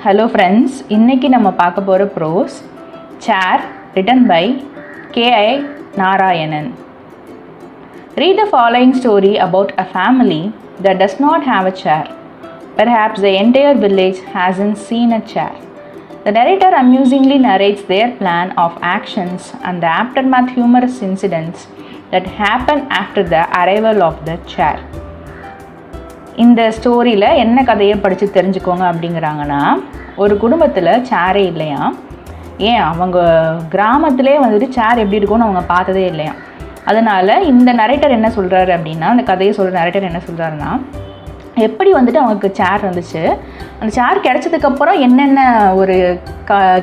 Hello friends, இன்னைக்கு நம்ம பார்க்க போற prose Chair written by K.I. Narayanan. Read the following story about a family that does not have a chair. Perhaps the entire village hasn't seen a chair. The narrator amusingly narrates their plan of actions and the aftermath humorous incidents that happen after the arrival of the chair. இந்த ஸ்டோரியில் என்ன கதையை படித்து தெரிஞ்சுக்கோங்க அப்படிங்கிறாங்கன்னா, ஒரு குடும்பத்தில் சேரே இல்லையா, ஏன் அவங்க கிராமத்திலே வந்துட்டு சேர் எப்படி இருக்கும்னு அவங்க பார்த்ததே இல்லையா. அதனால் இந்த நரேட்டர் என்ன சொல்கிறாரு அப்படின்னா, அந்த கதையை சொல்கிற நரேட்டர் என்ன சொல்கிறாருன்னா, எப்படி வந்துட்டு அவங்களுக்கு சேர் வந்துச்சு, அந்த சேர் கிடச்சதுக்கப்புறம் என்னென்ன ஒரு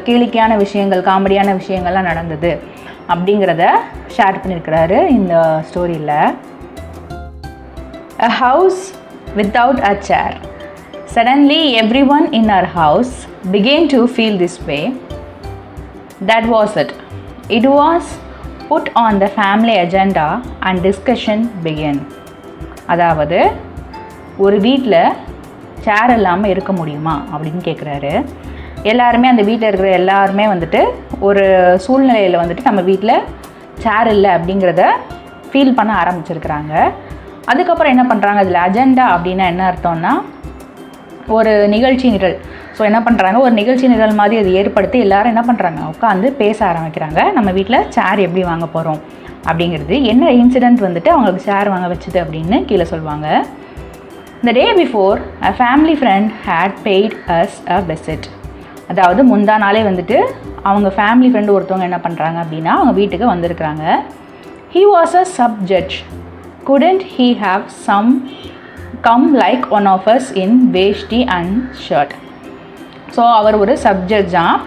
கேளிக்கையான விஷயங்கள், காமெடியான விஷயங்கள்லாம் நடந்தது அப்படிங்கிறத ஷேர் பண்ணியிருக்கிறாரு இந்த ஸ்டோரியில். A house without a chair. Suddenly everyone in our house began to feel this way. That was it. It was put on the family agenda and discussion began. அதாவது ஒரு வீட்டில் சேர் இல்லாமல் இருக்க முடியுமா அப்படின்னு கேட்குறாரு. எல்லாருமே அந்த வீட்டில் இருக்கிற எல்லாருமே வந்துட்டு ஒரு சூழ்நிலையில் வந்துட்டு நம்ம வீட்டில் சேர் இல்லை அப்படிங்கிறத ஃபீல் பண்ண ஆரம்பிச்சிருக்கிறாங்க. அதுக்கப்புறம் என்ன பண்ணுறாங்க, அதில் அஜெண்டா அப்படின்னா என்ன அர்த்தம்னா ஒரு நிகழ்ச்சி நிரல். ஸோ என்ன பண்ணுறாங்க, ஒரு நிகழ்ச்சி நிரல் மாதிரி அது ஏற்படுத்தி எல்லோரும் என்ன பண்ணுறாங்க, உட்காந்து பேச ஆரம்பிக்கிறாங்க. நம்ம வீட்டில் சேர் எப்படி வாங்க போகிறோம் அப்படிங்கிறது, என்ன இன்சிடெண்ட் வந்துட்டு அவங்களுக்கு சேர் வாங்க வச்சுது அப்படின்னு கீழே சொல்லுவாங்க. The day before, a family friend had paid us a visit. அதாவது முந்தா நாளே வந்துட்டு அவங்க ஃபேமிலி ஃப்ரெண்டு ஒருத்தவங்க என்ன பண்ணுறாங்க அப்படின்னா அவங்க வீட்டுக்கு வந்திருக்கிறாங்க. He was a sub-judge. Couldn't he have come like one of us in veshti and shirt? So அவர் ஒரு சப்ஜெக்ட் தான்.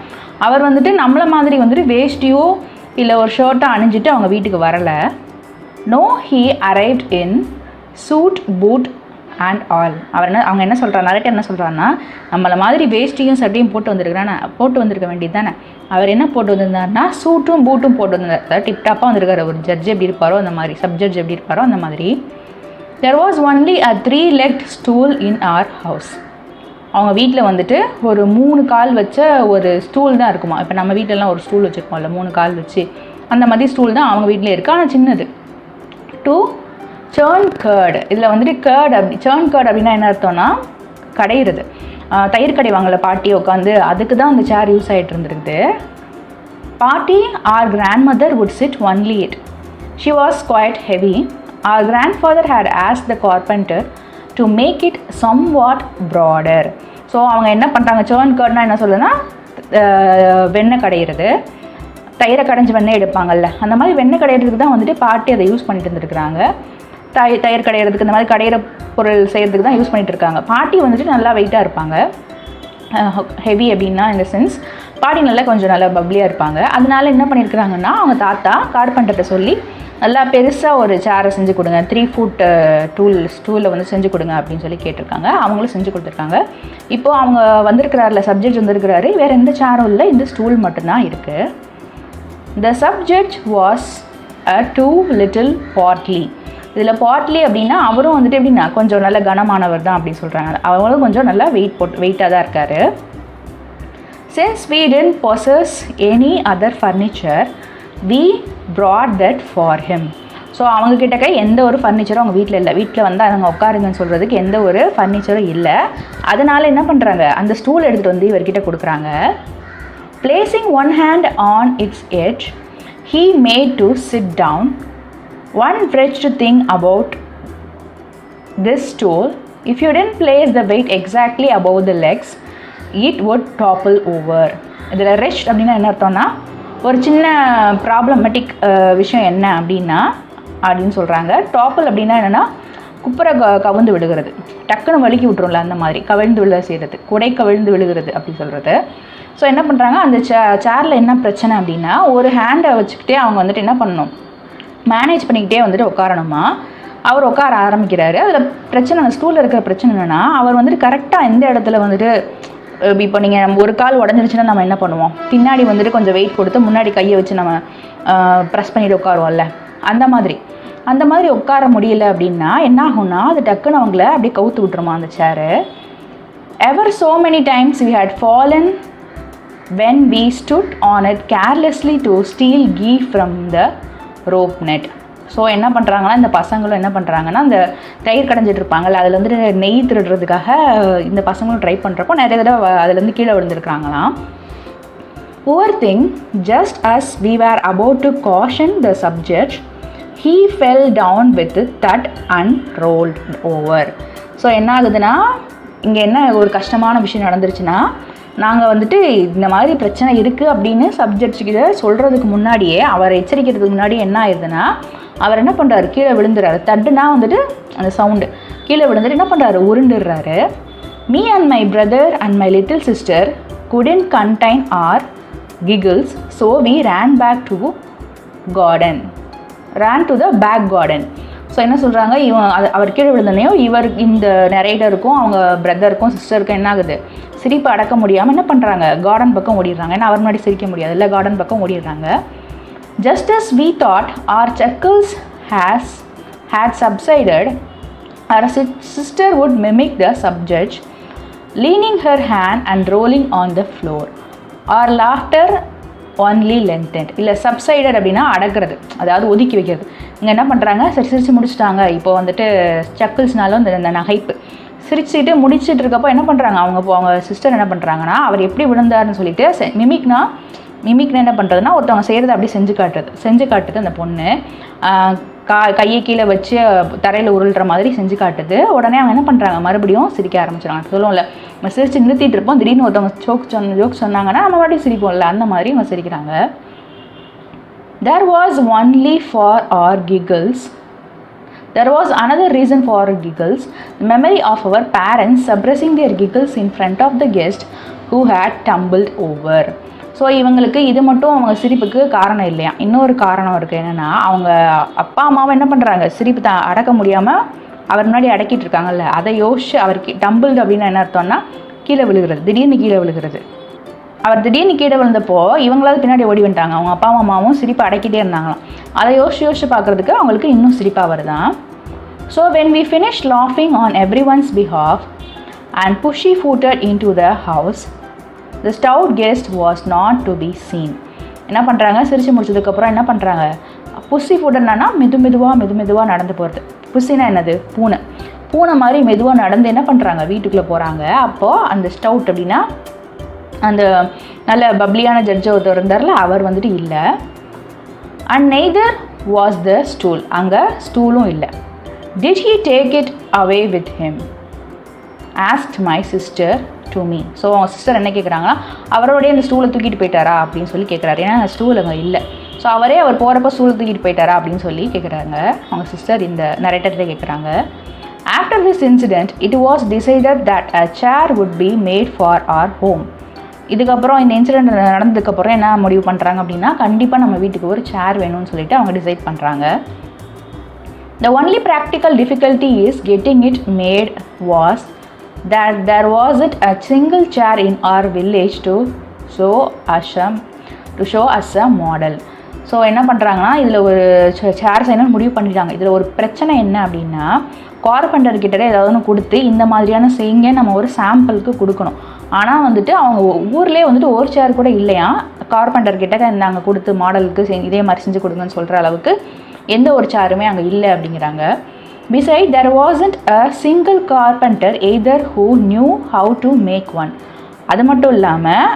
அவர் வந்துட்டு நம்மளை மாதிரி வந்துட்டு வேஷ்டியோ இல்லை ஒரு ஷர்ட்டோ அணிஞ்சிட்டு அவங்க வீட்டுக்கு வரலை. No, he arrived in suit, boot and all. அவங்க என்ன சொல்கிறார், நரேட்டர் என்ன சொல்கிறாருன்னா, நம்மளை மாதிரி வேஷ்டியும் சட்டையும் போட்டு வந்திருக்க வேண்டியது தானே. அவர் என்ன போட்டு வந்திருந்தாருன்னா சூட்டும் பூட்டும் போட்டு வந்திருந்தார். அதாவது டிப்டாப்பாக வந்திருக்காரு. ஒரு ஜட்ஜ் எப்படி இருப்பாரோ அந்த மாதிரி, சப்ஜட்ஜ் எப்படி இருப்பாரோ அந்த மாதிரி. There was only a 3-legged stool in our house. அவங்க வீட்டில் வந்துட்டு ஒரு 3 கால் வச்ச ஒரு ஸ்டூல் தான் இருக்குமா. இப்போ நம்ம வீட்டிலலாம் ஒரு ஸ்டூல் வச்சுருக்கோம்ல 3 கால் வச்சு, அந்த மாதிரி ஸ்டூல் தான் அவங்க வீட்டில் இருக்குது. ஆனால் சின்னது. To churn curd. இதில் வந்துட்டு churn curd அப்படின்னா என்ன அர்த்தம்னா கடையிறது. தயிர் கடைவாங்கள்ல பாட்டி உட்காந்து, அதுக்கு தான் அந்த சேர் யூஸ் ஆகிட்டு இருந்துருக்குது. பாட்டி our grandmother would sit only it. She was quite heavy. Our grandfather had asked the carpenter to make it somewhat broader. So அவங்க என்ன பண்ணுறாங்க, churn curdனா என்ன சொல்லுன்னா வெண்ணெய் கடையிறது, தயிரை கடைஞ்சி வெண்ணெய் எடுப்பாங்கள்ல, அந்த மாதிரி வெண்ணெய் கடையிறதுக்கு தான் வந்துட்டு பாட்டி அதை யூஸ் பண்ணிட்டு இருந்துருக்குறாங்க. தயிர் கடையிறதுக்கு, இந்த மாதிரி கடையிற பொருள் செய்கிறதுக்கு தான் யூஸ் பண்ணிகிட்டு இருக்காங்க. பாட்டி வந்துட்டு நல்லா வெயிட்டாக இருப்பாங்க. ஹெவி அப்படின்னா இந்த சென்ஸ் பாட்டி நல்லா கொஞ்சம் நல்லா பப்ளியாக இருப்பாங்க. அதனால என்ன பண்ணியிருக்கிறாங்கன்னா அவங்க தாத்தா கார்பெண்டர்கிட்ட சொல்லி நல்லா பெருசாக ஒரு சேரை செஞ்சு கொடுங்க, 3 foot ஸ்டூலில் வந்து செஞ்சு கொடுங்க அப்படின்னு சொல்லி கேட்டிருக்காங்க. அவங்களும் செஞ்சு கொடுத்துருக்காங்க. இப்போது அவங்க வந்திருக்கிறாரில்ல, சப்ஜெக்ட் வந்திருக்கிறாரு, வேறு எந்த சேரும் இல்லை, இந்த ஸ்டூல் மட்டும்தான் இருக்குது. The subject was a too little portly. இதில் பாட்லி அப்படின்னா அவரும் வந்துட்டு எப்படின்னா கொஞ்சம் நல்ல கனமானவர் தான் அப்படின்னு சொல்கிறாங்க. அவங்களும் கொஞ்சம் நல்லா வெயிட்டாக தான் இருக்கார். Since we didn't possess any other furniture, we brought that for him. So அவங்கக்கிட்டக்க எந்த ஒரு ஃபர்னிச்சரும் அவங்க வீட்டில் இல்லை. வீட்டில் வந்து அவங்க உட்காருங்கன்னு சொல்கிறதுக்கு எந்த ஒரு ஃபர்னிச்சரும் இல்லை. அதனால் என்ன பண்ணுறாங்க, அந்த ஸ்டூல் எடுத்துகிட்டு வந்து இவர்கிட்ட கொடுக்குறாங்க. Placing one hand on its edge, he made to sit down. One wretched thing about this stool, if you didn't place the weight exactly above the legs, it would topple over. இதில் rest அப்படின்னா என்ன அர்த்தம்னா ஒரு சின்ன problematic விஷயம் என்ன அப்படின்னு சொல்கிறாங்க. டாப்பிள் அப்படின்னா என்னென்னா குப்புரை கவிழ்ந்து விழுகிறது, டக்குன்னு வலிக்கி விட்டுரும்ல, அந்த மாதிரி கவிழ்ந்து விழ செய்கிறது, குடை கவிழ்ந்து விழுகிறது அப்படி சொல்கிறது. ஸோ என்ன பண்ணுறாங்க, அந்த சேரில் என்ன பிரச்சனை அப்படின்னா ஒரு ஹேண்டை வச்சுக்கிட்டே அவங்க வந்துட்டு என்ன பண்ணணும், மேனேஜ் பண்ணிக்கிட்டே வந்துட்டு உட்காரணுமா. அவர் உட்கார ஆரம்பிக்கிறாரு. அதில் பிரச்சனை, அந்த ஸ்டூலில் இருக்கிற பிரச்சனை என்னென்னா அவர் வந்துட்டு கரெக்டாக எந்த இடத்துல வந்துட்டு, இப்போ நீங்கள் ஒரு கால் உடஞ்சிருச்சுன்னா நம்ம என்ன பண்ணுவோம், பின்னாடி வந்துட்டு கொஞ்சம் வெயிட் கொடுத்து முன்னாடி கையை வச்சு நம்ம ப்ரெஸ் பண்ணிட்டு உட்காருவோம்ல, அந்த மாதிரி உட்கார முடியல அப்படின்னா என்ன ஆகும்னா அது டக்குன்னு அவங்கள அப்படியே கவுத்து விட்டுருமா அந்த சேரு. Ever so many times we had fallen when we stood on it carelessly to steal ghee from the rope net. So என்ன பண்ணுறாங்கன்னா இந்த பசங்களும் என்ன பண்ணுறாங்கன்னா அந்த தயிர் கடைஞ்சிட்டு இருப்பாங்கல்ல அதில் வந்துட்டு நெய் திருடுறதுக்காக இந்த பசங்களும் ட்ரை பண்ணுறப்போ நிறைய தடவை அதுலேருந்து கீழே விழுந்துருக்குறாங்களாம். Poor thing, just as we were about to caution the subject, he fell down with a thud and rolled over. So என்ன ஆகுதுன்னா இங்கே என்ன ஒரு கஷ்டமான விஷயம் நடந்துருச்சுன்னா, நாங்கள் வந்துட்டு இந்த மாதிரி பிரச்சனை இருக்குது அப்படின்னு சப்ஜெக்ட்ஸ்கிட்ட சொல்கிறதுக்கு முன்னாடியே, அவரை எச்சரிக்கிறதுக்கு முன்னாடியே என்ன ஆயிடுதுன்னா, அவர் என்ன பண்ணுறாரு, கீழே விழுந்துறாரு. தட்டுனா வந்துட்டு அந்த சவுண்டு கீழே விழுந்துட்டு என்ன பண்ணுறாரு, உருண்டுடுறாரு. Me and my brother and my little sister couldn't contain our giggles, so we ran back to the back garden. So என்ன சொல்கிறாங்க, அவர் கீழே விழுந்தனையும் இவர் இந்த நரேட்டருக்கும் அவங்க பிரதருக்கும் சிஸ்டருக்கும் என்ன ஆகுது, சிரிப்பு அடக்க முடியாமல் என்ன பண்ணுறாங்க, கார்டன் பக்கம் ஓடிடுறாங்க. ஏன்னா அவர் முன்னாடி சிரிக்க முடியாது இல்லை, கார்டன் பக்கம் ஓடிடுறாங்க. Just as we thought our chuckles had subsided, our sister would mimic the subject, leaning her hand and rolling on the floor. Our laughter only lengthened. இல்லை சப்சைடட் அப்படின்னா அடக்கிறது, அதாவது ஒதுக்கி வைக்கிறது. இங்கே என்ன பண்ணுறாங்க, சிரிச்சு முடிச்சுட்டாங்க. இப்போ வந்துட்டு சக்கிள்ஸ்னாலும் இந்த நகைப்பு சிரிச்சுட்டு முடிச்சுட்டு இருக்கப்போ என்ன பண்ணுறாங்க, அவங்க சிஸ்டர் என்ன பண்ணுறாங்கன்னா, அவர் எப்படி விழுந்தாருன்னு சொல்லிட்டு மிமிக்னா என்ன பண்ணுறதுன்னா, ஒருத்தவங்க செய்கிறத அப்படியே செஞ்சு காட்டுது அந்த பொண்ணு. கையை கீழே வச்சு தரையில் உருள்ற மாதிரி செஞ்சு காட்டுது. உடனே அவங்க என்ன பண்ணுறாங்க, மறுபடியும் சிரிக்க ஆரம்பிச்சிடுறாங்க. சொல்லுவோம்ல, நம்ம சிரிச்சு நிறுத்திட்டு இருப்போம், திடீர்னு ஒருத்தவங்க ஜோக் சொன்னாங்கன்னா நம்ம மறுபடியும் சிரிப்போம்ல, அந்த மாதிரி அவங்க சிரிக்கிறாங்க. There was another reason for our giggles, the memory of our parents suppressing their giggles in front of the guest who had tumbled over. So இவங்களுக்கு இது மட்டும் அவங்க சிரிப்புக்கு காரணம் இல்லையா, இன்னொரு காரணம் இருக்குது. என்னென்னா, அவங்க அப்பா அம்மாவும் என்ன பண்ணுறாங்க, சிரிப்பு அடக்க முடியாமல் அவர் முன்னாடி அடக்கிட்டு இருக்காங்கல்ல, அதை யோசிச்சு அவருக்கு டம்பிள்டு அப்படின்னு என்ன அர்த்தம்னா கீழே விழுகிறது, திடீர்னு கீழே விழுகிறது. அவர் திடீர்னு கீழே விழுந்தப்போ இவங்களாவது பின்னாடி ஓடி வந்துட்டாங்க. அவங்க அப்பா அம்மாவும் சிரிப்பை அடக்கிட்டே இருந்தாங்களாம். அதை யோசிச்சு பார்க்குறதுக்கு அவங்களுக்கு இன்னும் சிரிப்பாக வருதான். So when we finished laughing on everyone's behalf and pushy-footed into the house, the stout guest was not to be seen. என்ன பண்ணுறாங்க, சிரிச்சு முடிச்சதுக்கப்புறம் என்ன பண்ணுறாங்க, புஷி ஃபுட்டுன்னா மெதுவாக நடந்து போகிறது. புஷினா என்னது, பூனை மாதிரி மெதுவாக நடந்து என்ன பண்ணுறாங்க, வீட்டுக்குள்ளே போகிறாங்க. அப்போது அந்த ஸ்டவுட் அப்படின்னா அந்த நல்ல பப்ளியான ஜட்ஜ் ஒருத்தர் இருந்தார்ல, அவர் வந்துட்டு இல்லை. And neither was the stool, அங்கே ஸ்டூலும் இல்லை. Did he take it away with him asked my sister to me. So அவங்க சிஸ்டர் என்ன கேட்குறாங்கன்னா, அவரோடைய அந்த ஸ்டூலை தூக்கிட்டு போயிட்டாரா அப்படின்னு சொல்லி கேட்குறாரு. ஏன்னா அந்த ஸ்டூல் அங்கே இல்லை. ஸோ அவர் போகிறப்ப ஸ்டூல் தூக்கிட்டு போயிட்டாரா அப்படின்னு சொல்லி கேட்குறாங்க. அவங்க சிஸ்டர் இந்த நரேட்டர்கிட்ட கேட்குறாங்க. After this incident it was decided that a chair would be made for our home. இதுக்கப்புறம் இந்த இன்சிடென்ட் நடந்ததுக்கப்புறம் என்ன முடிவு பண்ணுறாங்க அப்படின்னா, கண்டிப்பாக நம்ம வீட்டுக்கு ஒரு சேர் வேணும்னு சொல்லிட்டு அவங்க டிசைட் பண்ணுறாங்க. The only practical difficulty is getting it made was that there wasn't a single chair in our village to show us a model. So என்ன பண்ணுறாங்கன்னா, இதில் ஒரு சேர் செய்யணும்னு முடிவு பண்ணிட்டாங்க. இதில் ஒரு பிரச்சனை என்ன அப்படின்னா, கார்பெண்டர்கிட்ட ஏதாவது ஒன்று கொடுத்து இந்த மாதிரியான செய்யுங்க நம்ம ஒரு சாம்பிளுக்கு கொடுக்கணும். ஆனால் வந்துட்டு அவங்க ஊர்லேயே வந்துட்டு ஒரு சேர் கூட இல்லையா, கார்பெண்டர்கிட்ட நாங்கள் கொடுத்து மாடலுக்கு இதே மாதிரி செஞ்சு கொடுங்கன்னு சொல்கிற அளவுக்கு எந்த ஒரு சேருமே அங்கே இல்லை அப்படிங்கிறாங்க. Besides, there wasn't a single carpenter either who knew how to make one. அது மட்டும் இல்லாமல்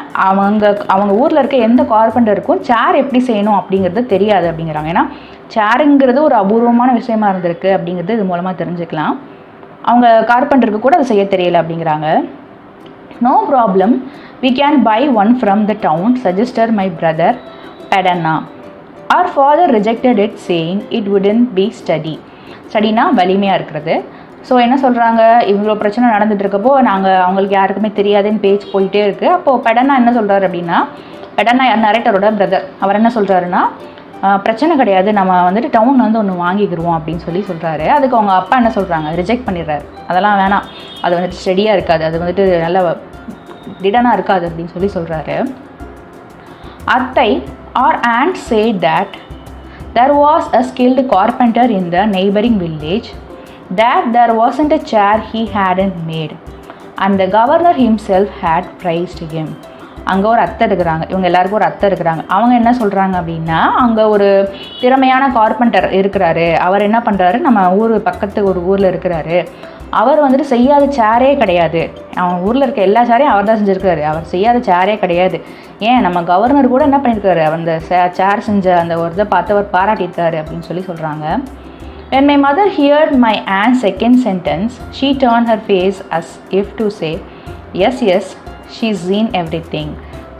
அவங்க ஊரில் இருக்க எந்த கார்பெண்டருக்கும் சேர் எப்படி செய்யணும் அப்படிங்கிறது தெரியாது அப்படிங்கிறாங்க. ஏன்னா சேருங்கிறது ஒரு அபூர்வமான விஷயமா இருந்திருக்கு அப்படிங்கிறது இது மூலமாக தெரிஞ்சுக்கலாம். அவங்க கார்பெண்டருக்கு கூட அதை செய்ய தெரியல அப்படிங்கிறாங்க. No problem, we can buy one from the town, suggested my brother Padanna. Our father rejected it, saying it wouldn't be steady. ஸ்டடினா வலிமையாக இருக்கிறது. ஸோ என்ன சொல்கிறாங்க, இவ்வளோ பிரச்சனை நடந்துகிட்டு இருக்கப்போ அவங்களுக்கு யாருக்குமே தெரியாதுன்னு பேச்சு போயிட்டே இருக்குது. அப்போது பெடனா என்ன சொல்கிறாரு அப்படின்னா, பெடனா நரேட்டரோட பிரதர், அவர் என்ன சொல்கிறாருன்னா, பிரச்சனை கிடையாது, நம்ம வந்துட்டு டவுன் வந்து ஒன்று வாங்கிக்கிடுவோம் அப்படின்னு சொல்கிறாரு. அதுக்கு அவங்க அப்பா என்ன சொல்கிறாங்க, ரிஜெக்ட் பண்ணிடுறாரு. அதெல்லாம் வேணாம், அது வந்துட்டு ஸ்டடியாக இருக்காது, அது வந்துட்டு நல்ல திடனாக இருக்காது அப்படின்னு சொல்கிறாரு. அத்தை R aunt said that there was a skilled carpenter in the neighboring village, that there wasn't a chair he hadn't made. and the governor himself had praised him. அங்கே ஒரு அத்தை இருக்கிறாங்க, இவங்க எல்லாருக்கும் ஒரு அத்தை இருக்கிறாங்க. அவங்க என்ன சொல்கிறாங்க அப்படின்னா, அங்கே ஒரு திறமையான கார்பெண்டர் இருக்கிறாரு, அவர் என்ன பண்ணுறாரு, நம்ம ஊர் பக்கத்து ஒரு ஊரில் இருக்கிறாரு, அவர் வந்துட்டு செய்யாத சேரே கிடையாது, அவன் ஊரில் இருக்க எல்லா சேரையும் அவர் தான் செஞ்சுருக்காரு, அவர் செய்யாத சேரே கிடையாது. ஏன் நம்ம கவர்னர் கூட என்ன பண்ணியிருக்காரு, அந்த சேர் செஞ்ச அந்த ஒரு இதை பார்த்து அவர் பாராட்டியிருக்காரு அப்படின்னு சொல்கிறாங்க. When my mother heard my aunt's second sentence, she turned her face as if to say, yes, yes, she's seen everything.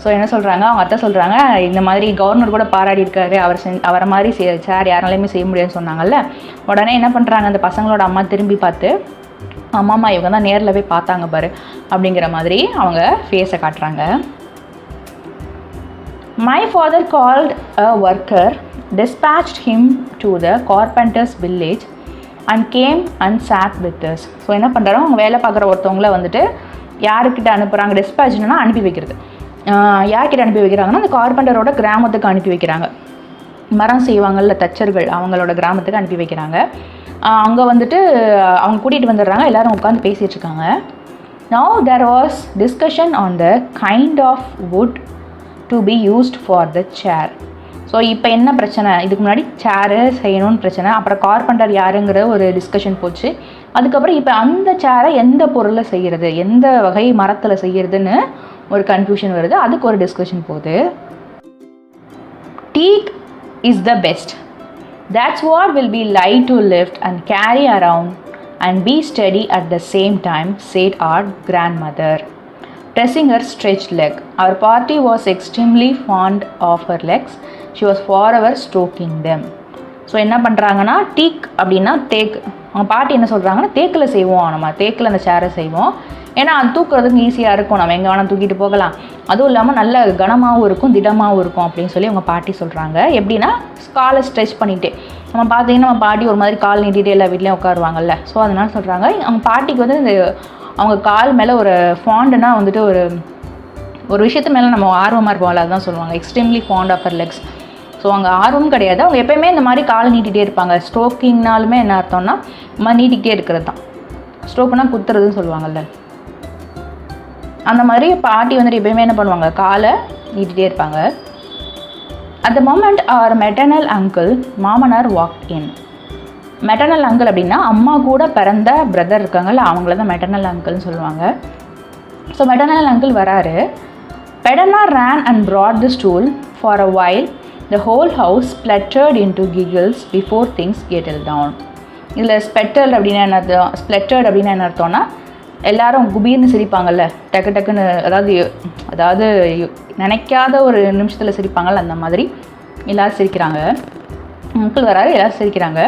So என்ன சொல்கிறாங்க, அவங்க அத்தை சொல்கிறாங்க, இந்த மாதிரி கவர்னர் கூட பாராட்டியிருக்காரு, அவரை மாதிரி சேர் யாராலையுமே செய்ய முடியாதுன்னு சொன்னாங்கல்ல. உடனே என்ன பண்ணுறாங்க, அந்த பசங்களோட அம்மா திரும்பி பார்த்து, அம்மா இவங்க தான் நேரில் போய் பார்த்தாங்க பாரு அப்படிங்கிற மாதிரி அவங்க ஃபேஸை காட்டுறாங்க. My father called a worker, dispatched him to the carpenter's village and came and sat with us. So என்ன பண்ணுறாங்க, அவங்க வேலை பார்க்குற ஒருத்தவங்கள வந்துட்டு யாருக்கிட்ட அனுப்புகிறாங்க, டிஸ்பேட்ச்னா அனுப்பி வைக்கிறது, யார்கிட்ட அனுப்பி வைக்கிறாங்கன்னா அந்த கார்பெண்டரோட கிராமத்துக்கு அனுப்பி வைக்கிறாங்க. மரம் செய்வாங்கள்ல தச்சர்கள், அவங்களோட கிராமத்துக்கு அனுப்பி வைக்கிறாங்க. அங்கே வந்துட்டு அவங்க கூட்டிகிட்டு வந்துடுறாங்க, எல்லோரும் உட்காந்து பேசிகிட்டு இருக்காங்க. Now there was discussion on the kind of wood to be used for the chair. So இப்போ என்ன பிரச்சனை, இதுக்கு முன்னாடி சேரு செய்யணும்னு பிரச்சனை, அப்புறம் கார்பெண்டர் யாருங்கிற ஒரு டிஸ்கஷன் போச்சு. அதுக்கப்புறம் இப்போ அந்த சேரை எந்த பொருளில் செய்கிறது, எந்த வகை மரத்தில் செய்கிறதுன்னு ஒரு கன்ஃபியூஷன் வருது, அதுக்கு ஒரு டிஸ்கஷன் போகுது. Teak is the best. That's what will be light to lift and carry around and be steady at the same time, said our grandmother, pressing her stretched leg. Our party was extremely fond of her legs. She was forever stroking them. So என்ன பண்ணுறாங்கன்னா, டீக் அப்படின்னா தேக்கு, அவங்க பாட்டி என்ன சொல்கிறாங்கன்னா, தேக்கில் செய்வோம், நம்ம தேக்கில் அந்த சேரை செய்வோம், ஏன்னா அது தூக்குறதுக்கு ஈஸியாக இருக்கும், நம்ம எங்கே வேணால் தூக்கிட்டு போகலாம், அதுவும் இல்லாமல் நல்ல கனமாகவும் இருக்கும், திடமாகவும் இருக்கும் அப்படின்னு சொல்லி அவங்க பாட்டி சொல்கிறாங்க. எப்படின்னா காலை ஸ்ட்ரெச் பண்ணிகிட்டே, நம்ம பார்த்தீங்கன்னா நம்ம பாட்டி ஒரு மாதிரி கால் நீட்டிகிட்டே எல்லா வீட்லேயும் உட்காருவாங்கல்ல, ஸோ அதனால சொல்கிறாங்க. அவங்க பாட்டிக்கு வந்து இந்த அவங்க கால் மேலே ஒரு ஃபாண்டுனா வந்துட்டு ஒரு விஷயத்து மேலே நம்ம ஆர்வமாக இருப்போம்ல, அதுதான் சொல்லுவாங்க, extremely fond of her legs. So அவங்க ஆர்வம் கிடையாது, அவங்க எப்போயுமே இந்த மாதிரி கால் நீட்டிகிட்டே இருப்பாங்க. ஸ்ட்ரோக்கிங்னாலுமே என்ன அர்த்தம்னா நம்ம நீட்டிகிட்டே இருக்கிறது தான், ஸ்ட்ரோக்குனா குத்துறதுன்னு சொல்லுவாங்கள்ல, அந்த மாதிரி பாட்டி வந்துட்டு எப்போயுமே என்ன பண்ணுவாங்க, காலை நீட்டிகிட்டே இருப்பாங்க. At the moment our maternal uncle மாமனார் வாக்ட் இன். மெட்டர்னல் அங்கிள் அப்படின்னா அம்மா கூட பிறந்த பிரதர் இருக்காங்கல்ல, அவங்கள தான் மெட்டர்னல் அங்கிள்னு சொல்லுவாங்க. ஸோ மெட்டர்னல் அங்கிள் வராரு. பெடனா ran and brought the stool. For a while the whole house spluttered into giggles before things settled down. இதில் ஸ்பெட்டல் அப்படின்னா என்ன அர்த்தம், ஸ்ப்ளட்டர்ட் அப்படின்னா என்ன அர்த்தம்னா எல்லாரும் குபீர்னு சிரிப்பாங்கல்ல, டக்கு டக்குன்னு, அதாவது நினைக்காத ஒரு நிமிஷத்தில் சிரிப்பாங்கள்ல, அந்த மாதிரி எல்லோரும் சிரிக்கிறாங்க. அங்கிள் வராரு, எல்லோரும் சிரிக்கிறாங்க.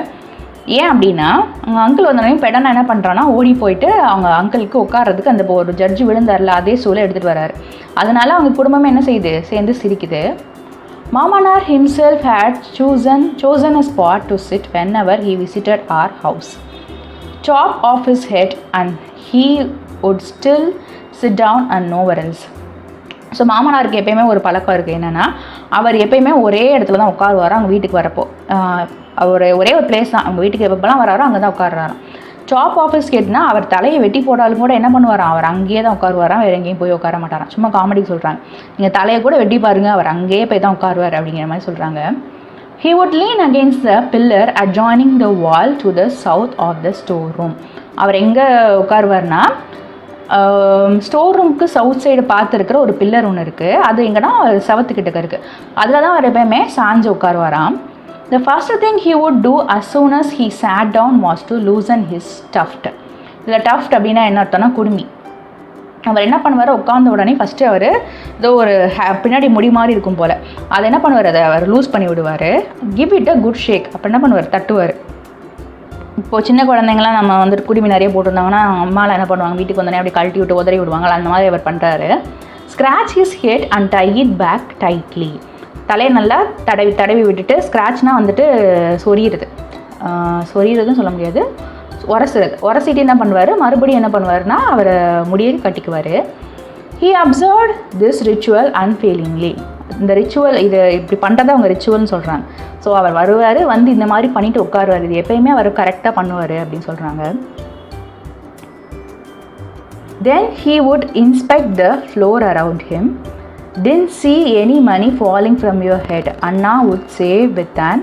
ஏன் அப்படின்னா அவங்க அங்கிள் வந்தோடனே பெடனா என்ன பண்ணுறான்னா ஓடி போயிட்டு அவங்க அங்கிளுக்கு உட்காரதுக்கு அந்த ஒரு ஜட்ஜு விழுந்தார்ல அதே ஸ்டூலை எடுத்துகிட்டு வராரு. அதனால அவங்க குடும்பமே என்ன செய்யுது, சேர்ந்து சிரிக்குது. Mamanar himself had chosen a spot to sit whenever he visited our house. Chop off his head and he would still sit down and nowhere else. So மாமனாருக்கு எப்பயுமே ஒரு பழக்கம் இருக்குது, என்னென்னா அவர் எப்பயுமே ஒரே இடத்துல தான் உட்காருவார். அவங்க வீட்டுக்கு வரப்போ அவர் ஒரே ஒரு பிளேஸ் தான், அவங்க வீட்டுக்கு எப்போலாம் வராரோ அங்கே தான் உட்காருறாராம். சாப் ஆஃபீஸ் கேட்னா அவர் தலையை வெட்டி போட்டாலும் கூட என்ன பண்ணுவாராம், அவர் அங்கேயே தான் உட்காருவாராம், வேறு எங்கேயும் போய் உட்கார மாட்டாராம். சும்மா காமெடிக்கு சொல்கிறாங்க, நீங்கள் தலையை கூட வெட்டி பாருங்கள், அவர் அங்கேயே போய் தான் உட்காருவார் அப்படிங்கிற மாதிரி சொல்கிறாங்க. He would lean against the pillar adjoining the wall to the south of the store room. அவர் எங்கே உட்காருவார்னா ஸ்டோர் ரூமுக்கு சவுத் சைடு பார்த்துருக்கிற ஒரு பில்லர் ஒன்று இருக்குது, அது எங்கன்னா செவத்துக்கிட்ட இருக்குது, அதில் தான் அவர் எப்பயுமே சாஞ்சு உட்காருவாராம். The first thing he would do as soon as he sat down was to loosen his tuft. இதில் tuft அப்படின்னா என்ன அர்த்தம்னா குடுமி. அவர் என்ன பண்ணுவார், உட்கார்ந்த உடனே ஃபஸ்ட்டு அவர் ஏதோ ஒரு பின்னாடி முடி மாதிரி இருக்கும் போல், அதை என்ன பண்ணுவார், அதை அவர் லூஸ் பண்ணி விடுவார். கிவ் இட் அ குட் ஷேக், அப்போ என்ன பண்ணுவார், தட்டுவார். இப்போது சின்ன குழந்தைங்களாம் நம்ம வந்துட்டு குடுமி நிறைய போட்டிருந்தாங்கன்னா அம்மாலாம் என்ன பண்ணுவாங்க, வீட்டுக்கு வந்தோடனே அப்படி கழட்டி விட்டு உதறி விடுவாங்க, அந்த மாதிரி அவர் பண்ணுறாரு. Scratch his head and tie it back tightly. தலையை நல்லா தடவி விட்டுட்டு, ஸ்க்ராட்ச்னால் வந்துட்டு சொறிகிறதுன்னு சொல்ல முடியாது, உரசிட்டு என்ன பண்ணுவார், மறுபடியும் என்ன பண்ணுவார்னா அவர் முடியை கட்டிக்குவார். He observed this ritual unfailingly. இந்த ரிச்சுவல், இது இப்படி பண்ணுறதை அவங்க ரிச்சுவல்னு சொல்கிறாங்க. ஸோ அவர் வருவார், வந்து இந்த மாதிரி பண்ணிவிட்டு உட்காருவார், இது எப்போயுமே அவர் கரெக்டாக பண்ணுவார் அப்படின்னு சொல்கிறாங்க. Then he would inspect the floor around him. Didn't see any money falling from your head, Anna would say with an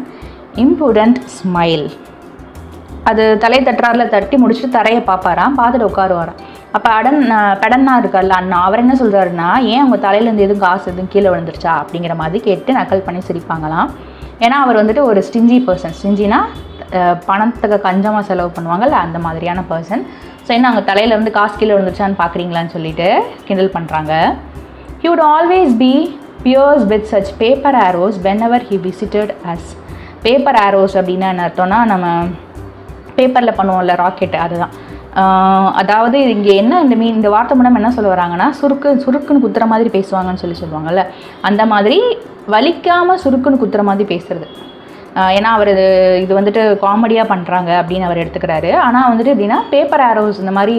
impudent smile. அது தலை தட்டுறாரில் தட்டி முடிச்சுட்டு தரையை பார்ப்பாராம், பார்த்துட்டு உட்காருவாராம். அப்போ பெடன்னா இருக்கார்ல அண்ணா, அவர் என்ன சொல்கிறாருன்னா, ஏன் உங்கள் தலையிலேருந்து எதுவும் காசு எதுவும் கீழே விழுந்துருச்சா அப்படிங்கிற மாதிரி கேட்டு நக்கல் பண்ணி சிரிப்பாங்களாம். ஏன்னா அவர் வந்துட்டு ஒரு ஸ்டிஞ்சி பர்சன். ஸ்டிஞ்சினா பணத்துக்கு கஞ்சமாக செலவு பண்ணுவாங்கல்ல, அந்த மாதிரியான பர்சன். ஸோ என்ன அங்கே தலையில் வந்து காசு கீழே விழுந்துருச்சான்னு பார்க்குறீங்களான்னு சொல்லிட்டு கிண்டல் பண்ணுறாங்க. He would always be pierced with such paper arrows whenever he visited us. Paper arrows அப்படின்னா என்ன அர்த்தம்னா, நம்ம பேப்பரில் பண்ணுவோம்ல ராக்கெட்டு, அதுதான். அதாவது இங்கே என்ன இந்த வார்த்தை மூலம் என்ன சொல்ல வராங்கன்னா, சுருக்குன்னு குத்துற மாதிரி பேசுவாங்கன்னு சொல்லுவாங்கள்ல, அந்த மாதிரி வலிக்காமல் சுருக்குன்னு குத்துற மாதிரி பேசுகிறது. ஏன்னா அவர் இது வந்துட்டு காமெடியாக பண்ணுறாங்க அப்படின்னு அவர் எடுத்துக்கிறாரு. ஆனால் வந்துட்டு எப்படின்னா, பேப்பர் ஆரோஸ் இந்த மாதிரி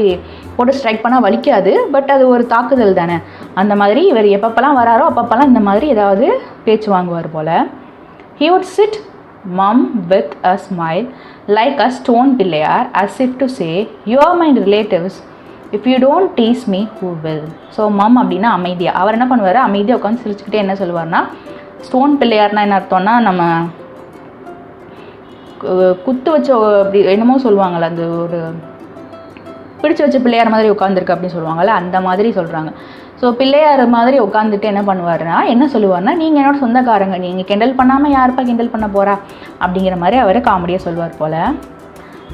போட்டு ஸ்ட்ரைக் பண்ணால் வலிக்காது, பட் அது ஒரு தாக்குதல் தானே. அந்த மாதிரி இவர் எப்பப்பெல்லாம் வராரோ அப்பப்பெல்லாம் இந்த மாதிரி ஏதாவது பேச்சு வாங்குவார் போல். He would sit mum with a smile like a stone pillar, as if to say, you are my relatives, if you don't tease me, who will? So mum அப்படின்னா அமைதியாக. அவர் என்ன பண்ணுவார், அமைதியாக உட்காந்து சிரிச்சுக்கிட்டே என்ன சொல்லுவார்னா, ஸ்டோன் பிள்ளையார்னா என்ன அர்த்தம்னா, நம்ம குத்து வச்ச அப்படி என்னமோ சொல்லுவாங்கள்ல, அந்த ஒரு பிடிச்சி வச்ச பிள்ளையார் மாதிரி உட்காந்துருக்கு அப்படின்னு சொல்லுவாங்கள்ல, அந்த மாதிரி சொல்கிறாங்க. ஸோ பிள்ளையார் மாதிரி உட்காந்துட்டு என்ன பண்ணுவார்னா, என்ன சொல்லுவார்னா, நீங்கள் என்னோட சொந்தக்காரங்க, நீங்கள் கிண்டல் பண்ணாமல் யாருப்பா கிண்டல் பண்ண போகிறா அப்படிங்கிற மாதிரி அவர் காமெடியாக சொல்வார் போல்.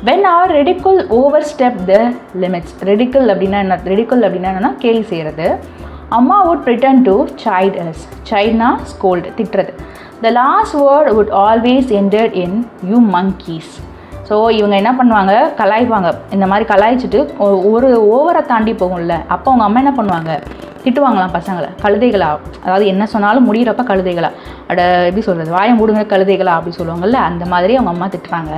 when our ridicule overstep the limits. ridicule அப்படின்னா என்னன்னா கேலி செய்கிறது. அம்மா would pretend to chide us. chideனா scold, திட்டுறது. the last word would always ended in you monkeys. So இவங்க என்ன பண்ணுவாங்க, கலாய்ப்பாங்க. இந்த மாதிரி கலாய்ச்சிட்டு ஒரு ஓவரை தாண்டி போகும்ல, அப்போ அவங்க அம்மா என்ன பண்ணுவாங்க, திட்டுவாங்களாம் பசங்களை, கழுதைகளா, அதாவது என்ன சொன்னாலும் முடிகிறப்ப கழுதைகளா, எப்படி சொல்கிறது, வாயை மூடுங்க கழுதைகளா அப்படி சொல்லுவாங்கள்ல, அந்த மாதிரி அவங்க அம்மா திட்டுறாங்க.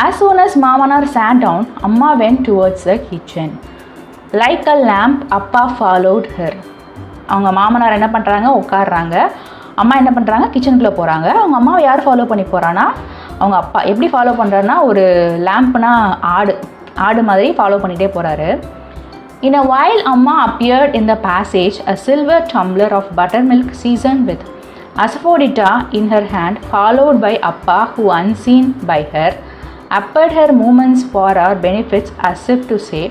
as soon as Mamanar sat down, Amma went towards the kitchen. like a lamp, அப்பா followed her. அவங்க மாமனார் என்ன பண்ணுறாங்க, உட்காடுறாங்க. அம்மா என்ன பண்ணுறாங்க, கிச்சனுக்குள்ளே போகிறாங்க. அவங்க அம்மாவை யார் ஃபாலோ பண்ணி போகிறான்னா, அவங்க அப்பா. எப்படி ஃபாலோ பண்ணுறாருன்னா, ஒரு லேம்ப்னா ஆடு மாதிரி ஃபாலோ பண்ணிகிட்டே போகிறாரு. In a while, Amma appeared in the passage, a silver tumbler of buttermilk seasoned with asafoetida in her hand, followed by Appa, who unseen by her, appeared her movements for our benefits, as if to say,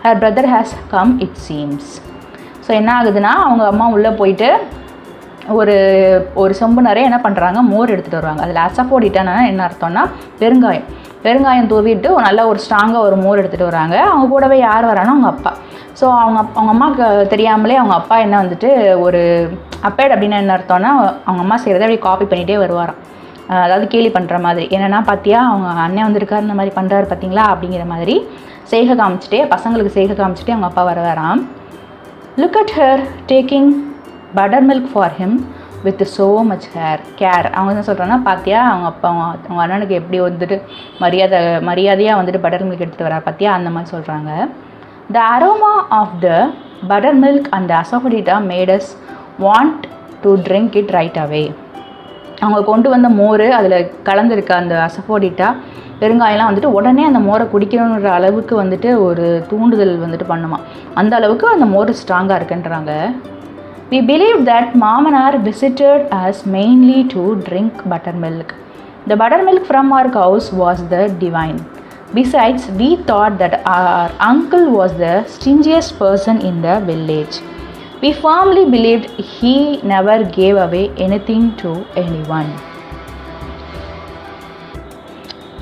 her brother has come, it seems. So என்ன ஆகுதுன்னா, அவங்க அம்மா உள்ளே போயிட்டு ஒரு சொம்பு நிறைய என்ன பண்ணுறாங்க, மோர் எடுத்துகிட்டு வருவாங்க. அதில் அசஃபோடிட்டானா என்ன அர்த்தம்னா, பெருங்காயம் தூவிட்டு நல்ல ஒரு ஸ்ட்ராங்காக ஒரு மோர் எடுத்துகிட்டு வராங்க. அவங்க கூடவே யார் வரானா, அவங்க அப்பா. ஸோ அவங்க அம்மாவுக்கு தெரியாமலே அவங்க அப்பா என்ன வந்துட்டு ஒரு அப்பேட் அப்படின்னா என்ன அர்த்தம்னா, அவங்க அம்மா செய்கிறத அப்படி காப்பி பண்ணிகிட்டே வருவாராம். அதாவது கேலி பண்ணுற மாதிரி. என்னென்னா, பார்த்தியா அவங்க அண்ணன் வந்திருக்காரு, இந்த மாதிரி பண்ணுறாரு பார்த்தீங்களா அப்படிங்கிற மாதிரி செய்கை காமிச்சிட்டே, பசங்களுக்கு செய்கை காமிச்சிட்டே அவங்க அப்பா வராராம். Look at her taking buttermilk for him with so much care. அவங்க என்ன சொல்கிறாங்கன்னா, பார்த்தியா அவங்க அப்பா அவங்க அண்ணனுக்கு எப்படி வந்துட்டு மரியாதையாக வந்துட்டு buttermilk எடுத்துகிட்டு வரா பார்த்தியா, அந்த மாதிரி சொல்கிறாங்க. the aroma of the buttermilk and the asafoetida made us want to drink it right away. அவங்க கொண்டு வந்த மோர், அதில் கலந்துருக்க அந்த அசஃபோடிட்டா பெருங்காயெல்லாம் வந்துட்டு உடனே அந்த மோரை குடிக்கணுன்ற அளவுக்கு வந்துட்டு ஒரு தூண்டுதல் வந்துட்டு பண்ணுமா, அந்த அளவுக்கு அந்த மோர் ஸ்ட்ராங்காக இருக்குன்றாங்க. We believe that Mamanar visited us mainly to drink buttermilk. The buttermilk from our cows was the divine. Besides, we thought that our uncle was the stingiest person in the village. We firmly believed he never gave away anything to anyone.